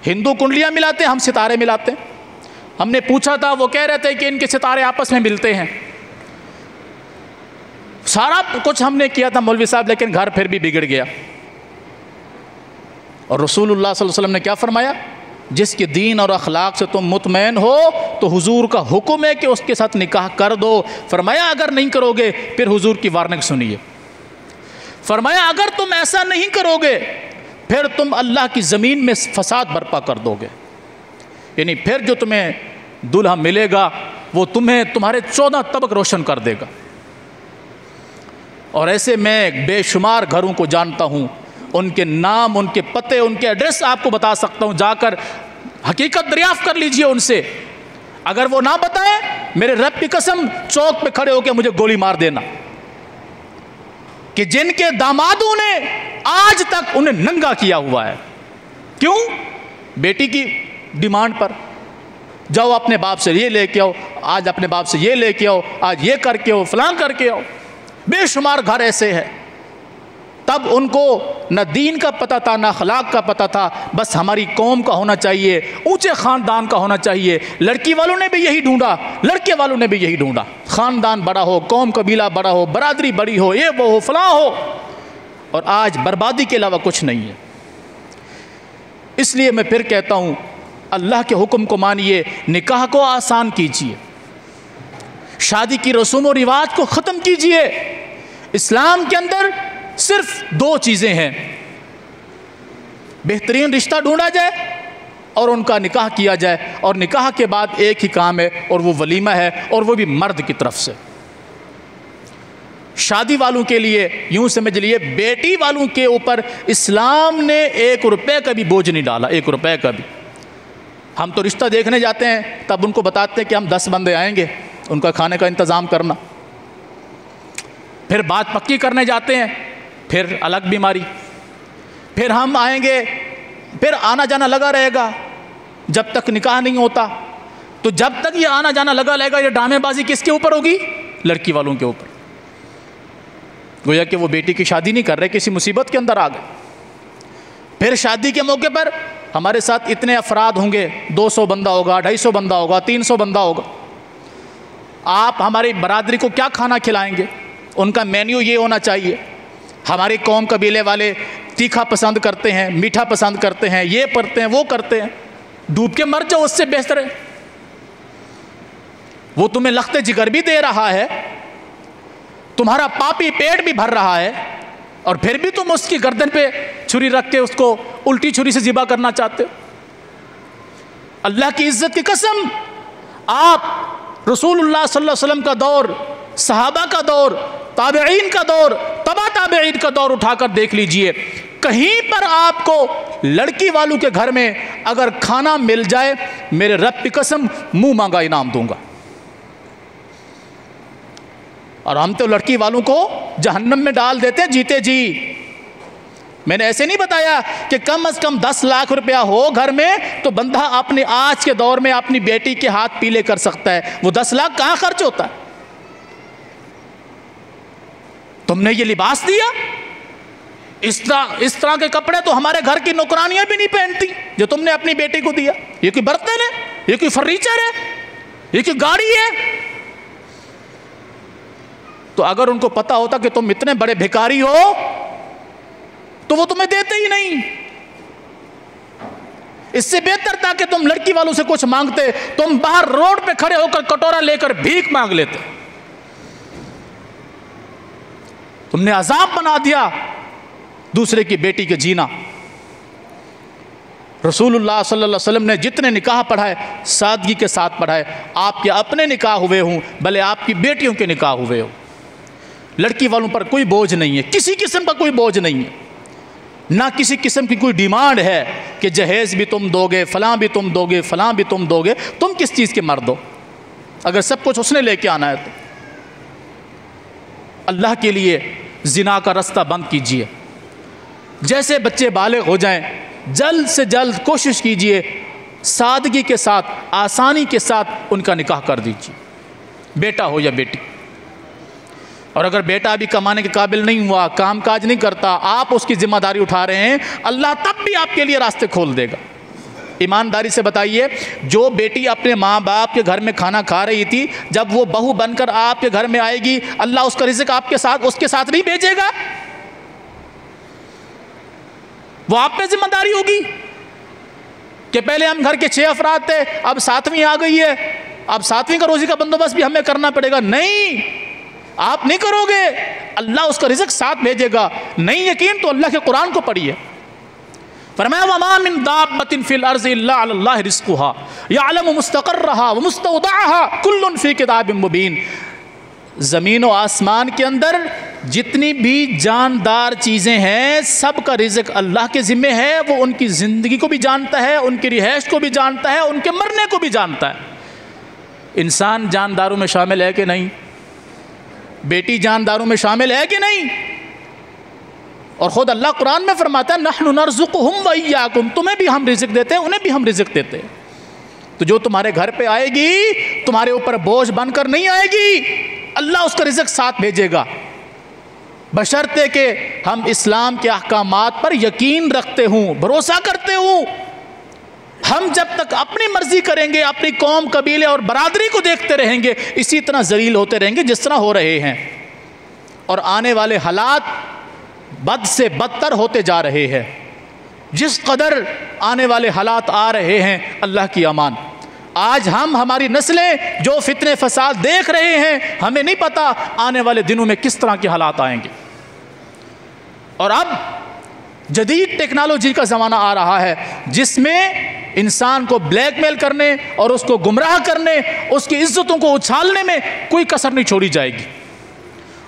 ہندو کنڈلیاں ملاتے ہیں، ہم ستارے ملاتے ہیں۔ ہم نے پوچھا تھا، وہ کہہ رہے تھے کہ ان کے ستارے آپس میں ملتے ہیں۔ سارا کچھ ہم نے کیا تھا مولوی صاحب، لیکن گھر پھر بھی بگڑ گیا۔ اور رسول اللہ صلی اللہ علیہ وسلم نے کیا فرمایا؟ جس کے دین اور اخلاق سے تم مطمئن ہو تو حضور کا حکم ہے کہ اس کے ساتھ نکاح کر دو۔ فرمایا اگر نہیں کرو گے پھر حضور کی وارننگ سنیے۔ فرمایا اگر تم ایسا نہیں کرو گے پھر تم اللہ کی زمین میں فساد برپا کر دو گے، یعنی پھر جو تمہیں دلہا ملے گا وہ تمہارے 14 طبق روشن کر دے گا۔ اور ایسے میں بے شمار گھروں کو جانتا ہوں، ان کے نام، ان کے پتے، ان کے ایڈریس آپ کو بتا سکتا ہوں، جا کر حقیقت دریافت کر لیجئے ان سے۔ اگر وہ نہ بتائیں میرے رب کی قسم چوک پہ کھڑے ہو کے مجھے گولی مار دینا، کہ جن کے دامادوں نے آج تک انہیں ننگا کیا ہوا ہے۔ کیوں؟ بیٹی کی ڈیمانڈ پر، جاؤ اپنے باپ سے یہ لے کے آؤ، آج اپنے باپ سے یہ لے کے آؤ، آج یہ کر کے آؤ، فلاں کر کے آؤ۔ بے شمار گھر ایسے ہیں۔ تب ان کو نہ دین کا پتہ تھا نہ اخلاق کا پتہ تھا، بس ہماری قوم کا ہونا چاہیے، اونچے خاندان کا ہونا چاہیے۔ لڑکی والوں نے بھی یہی ڈھونڈا، لڑکے والوں نے بھی یہی ڈھونڈا، خاندان بڑا ہو، قوم قبیلہ بڑا ہو، برادری بڑی ہو، یہ وہ ہو، فلاں ہو۔ اور آج بربادی کے علاوہ کچھ نہیں ہے۔ اس لیے میں پھر کہتا ہوں اللہ کے حکم کو مانیے، نکاح کو آسان کیجیے، شادی کی رسوم و رواج کو ختم کیجیے۔ اسلام کے اندر صرف 2 چیزیں ہیں، بہترین رشتہ ڈھونڈا جائے اور ان کا نکاح کیا جائے، اور نکاح کے بعد ایک ہی کام ہے اور وہ ولیمہ ہے، اور وہ بھی مرد کی طرف سے۔ شادی والوں کے لیے یوں سمجھ لیے بیٹی والوں کے اوپر اسلام نے 1 روپے کا بھی بوجھ نہیں ڈالا، 1 روپے کا بھی۔ ہم تو رشتہ دیکھنے جاتے ہیں، تب ان کو بتاتے ہیں کہ ہم 10 بندے آئیں گے، ان کا کھانے کا انتظام کرنا. پھر بات پکی کرنے جاتے ہیں، پھر الگ بیماری. پھر ہم آئیں گے، پھر آنا جانا لگا رہے گا جب تک نکاح نہیں ہوتا. تو جب تک یہ آنا جانا لگا رہے گا، یہ ڈرامے بازی کس کے اوپر ہوگی؟ لڑکی والوں کے اوپر. گویا کہ وہ بیٹی کی شادی نہیں کر رہے، کسی مصیبت کے اندر آ گئے. پھر شادی کے موقع پر ہمارے ساتھ اتنے افراد ہوں گے، 200 بندہ ہوگا، 250 بندہ ہوگا، 300 بندہ ہوگا. آپ ہماری برادری کو کیا کھانا کھلائیں گے؟ ان کا مینیو یہ ہونا چاہیے. ہماری قوم قبیلے والے تیکھا پسند کرتے ہیں، میٹھا پسند کرتے ہیں، یہ پڑھتے ہیں، وہ کرتے ہیں. ڈوب کے مر جاؤ، اس سے بہتر ہے. وہ تمہیں لخت جگر بھی دے رہا ہے، تمہارا پاپی پیٹ بھی بھر رہا ہے، اور پھر بھی تم اس کی گردن پہ چھری رکھ کے اس کو الٹی چھری سے ذبح کرنا چاہتے ہو. اللہ کی عزت کی قسم، آپ رسول اللہ صلی اللہ علیہ وسلم کا دور، صحابہ کا دور، تابعین کا دور، تبع تابعین کا دور اٹھا کر دیکھ لیجئے. کہیں پر آپ کو لڑکی والوں کے گھر میں اگر کھانا مل جائے، میرے رب کی قسم منہ مانگا انعام دوں گا. اور ہم تو لڑکی والوں کو جہنم میں ڈال دیتے ہیں جیتے جی. میں نے ایسے نہیں بتایا کہ کم از کم 10 لاکھ روپیہ ہو گھر میں تو بندہ اپنے آج کے دور میں اپنی بیٹی کے ہاتھ پیلے کر سکتا ہے. وہ 10 لاکھ کہاں خرچ ہوتا ہے؟ تم نے یہ لباس دیا، اس طرح کے کپڑے تو ہمارے گھر کی نوکرانیاں بھی نہیں پہنتی جو تم نے اپنی بیٹی کو دیا. یہ کوئی برتن ہے؟ یہ کوئی فرنیچر ہے؟ یہ کوئی گاڑی ہے؟ تو اگر ان کو پتا ہوتا کہ تم اتنے بڑے بھکاری ہو تو وہ تمہیں دیتے ہی نہیں. اس سے بہتر تھا کہ تم لڑکی والوں سے کچھ مانگتے، تم باہر روڈ پہ کھڑے ہو کر کٹورا لے کر بھیک مانگ لیتے. تم نے عذاب بنا دیا دوسرے کی بیٹی کے جینا. رسول اللہ صلی اللہ علیہ وسلم نے جتنے نکاح پڑھائے سادگی کے ساتھ پڑھائے. آپ کے اپنے نکاح ہوئے ہوں، بھلے آپ کی بیٹیوں کے نکاح ہوئے ہوں. لڑکی والوں پر کوئی بوجھ نہیں ہے، کسی قسم کا کوئی بوجھ نہیں ہے، نہ کسی قسم کی کوئی ڈیمانڈ ہے کہ جہیز بھی تم دو گے، فلاں بھی تم دو گے، فلاں بھی تم دو گے. تم کس چیز کے مرد ہو اگر سب کچھ اس نے لے کے آنا ہے تو؟ اللہ کے لیے زنا کا رستہ بند کیجئے. جیسے بچے بالغ ہو جائیں جلد سے جلد کوشش کیجئے، سادگی کے ساتھ، آسانی کے ساتھ ان کا نکاح کر دیجئے، بیٹا ہو یا بیٹی. اور اگر بیٹا بھی کمانے کے قابل نہیں ہوا، کام کاج نہیں کرتا، آپ اس کی ذمہ داری اٹھا رہے ہیں، اللہ تب بھی آپ کے لیے راستے کھول دے گا. ایمانداری سے بتائیے، جو بیٹی اپنے ماں باپ کے گھر میں کھانا کھا رہی تھی، جب وہ بہو بن کر آپ کے گھر میں آئے گی، اللہ اس کا رزق آپ کے ساتھ، اس کے ساتھ نہیں بھیجے گا؟ وہ آپ پہ ذمہ داری ہوگی کہ پہلے ہم گھر کے 6 افراد تھے، اب 7ویں آ گئی ہے، اب 7ویں کا روزی کا بندوبست بھی ہمیں کرنا پڑے گا. نہیں، آپ نہیں کرو گے، اللہ اس کا رزق ساتھ بھیجے گا. نہیں یقین تو اللہ کے قرآن کو پڑھیے. فرمایا وَمَا مِن دَابَّةٍ فِي الْأَرْضِ إِلَّا عَلَى اللَّهِ رِزْقُهَا يَعْلَمُ مُسْتَقَرَّهَا وَمُسْتَوْدَعَهَا كُلٌّ فِي كِتَابٍ مُبِينٍ. زمین و آسمان کے اندر جتنی بھی جاندار چیزیں ہیں سب کا رزق اللہ کے ذمہ ہے. وہ ان کی زندگی کو بھی جانتا ہے، ان کی رہائش کو بھی جانتا ہے، ان کے مرنے کو بھی جانتا ہے. انسان جانداروں میں شامل ہے کہ نہیں؟ بیٹی جانداروں میں شامل ہے کہ نہیں؟ اور خود اللہ قرآن میں فرماتا ہے نحن نرزقہم وإیاکم، تمہیں بھی ہم رزق دیتے ہیں، انہیں بھی ہم رزق دیتے ہیں. تو جو تمہارے گھر پہ آئے گی تمہارے اوپر بوجھ بن کر نہیں آئے گی، اللہ اس کا رزق ساتھ بھیجے گا، بشرطے کہ ہم اسلام کے احکامات پر یقین رکھتے ہوں، بھروسہ کرتے ہوں. ہم جب تک اپنی مرضی کریں گے، اپنی قوم، قبیلے اور برادری کو دیکھتے رہیں گے، اسی طرح ذلیل ہوتے رہیں گے جس طرح ہو رہے ہیں. اور آنے والے حالات بد سے بدتر ہوتے جا رہے ہیں. جس قدر آنے والے حالات آ رہے ہیں، اللہ کی امان. آج ہماری نسلیں جو فتنے فساد دیکھ رہے ہیں، ہمیں نہیں پتا آنے والے دنوں میں کس طرح کے حالات آئیں گے. اور اب جدید ٹیکنالوجی کا زمانہ آ رہا ہے جس میں انسان کو بلیک میل کرنے اور اس کو گمراہ کرنے، اس کی عزتوں کو اچھالنے میں کوئی کسر نہیں چھوڑی جائے گی.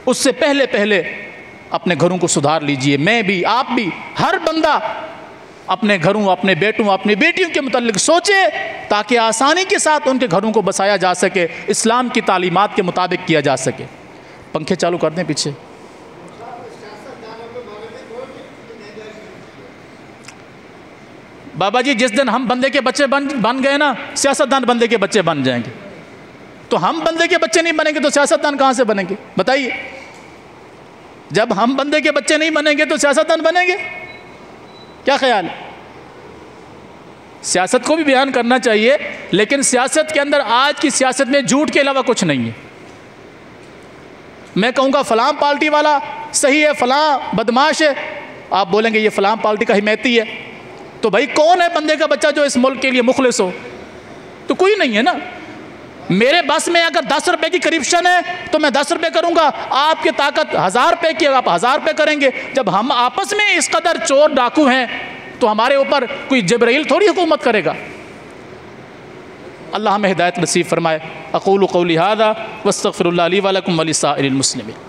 اس سے پہلے اپنے گھروں کو سدھار لیجئے. میں بھی، آپ بھی، ہر بندہ اپنے گھروں، اپنے بیٹوں، اپنی بیٹیوں کے متعلق سوچے تاکہ آسانی کے ساتھ ان کے گھروں کو بسایا جا سکے، اسلام کی تعلیمات کے مطابق کیا جا سکے۔ پنکھے چالو کر دیں پیچھے۔ بابا جی جس دن ہم بندے کے بچے بن گئے نا، سیاستدان بندے کے بچے بن جائیں گے۔ تو ہم بندے کے بچے نہیں بنیں گے تو سیاستدان کہاں سے بنیں گے؟ بتائیے، جب ہم بندے کے بچے نہیں بنیں گے تو سیاستدان بنیں گے؟ کیا خیال ہے؟ سیاست کو بھی بیان کرنا چاہیے، لیکن سیاست کے اندر آج کی سیاست میں جھوٹ کے علاوہ کچھ نہیں ہے۔ میں کہوں گا فلاں پارٹی والا صحیح ہے، فلاں بدماش ہے، آپ بولیں گے یہ فلاں پارٹی کا حمایتی ہے، تو بھائی کون ہے بندے کا بچہ جو اس ملک کے لیے مخلص ہو؟ تو کوئی نہیں ہے نا۔ میرے بس میں اگر 10 روپے کی کرپشن ہے تو میں 10 روپے کروں گا، آپ کی طاقت 1000 روپے کی، آپ 1000 روپے کریں گے۔ جب ہم آپس میں اس قدر چور ڈاکو ہیں تو ہمارے اوپر کوئی جبرائیل تھوڑی حکومت کرے گا۔ اللہ ہمیں ہدایت نصیب فرمائے۔ اقول قولی ھذا واستغفر اللہ لی ولکم ولسائر المسلمین۔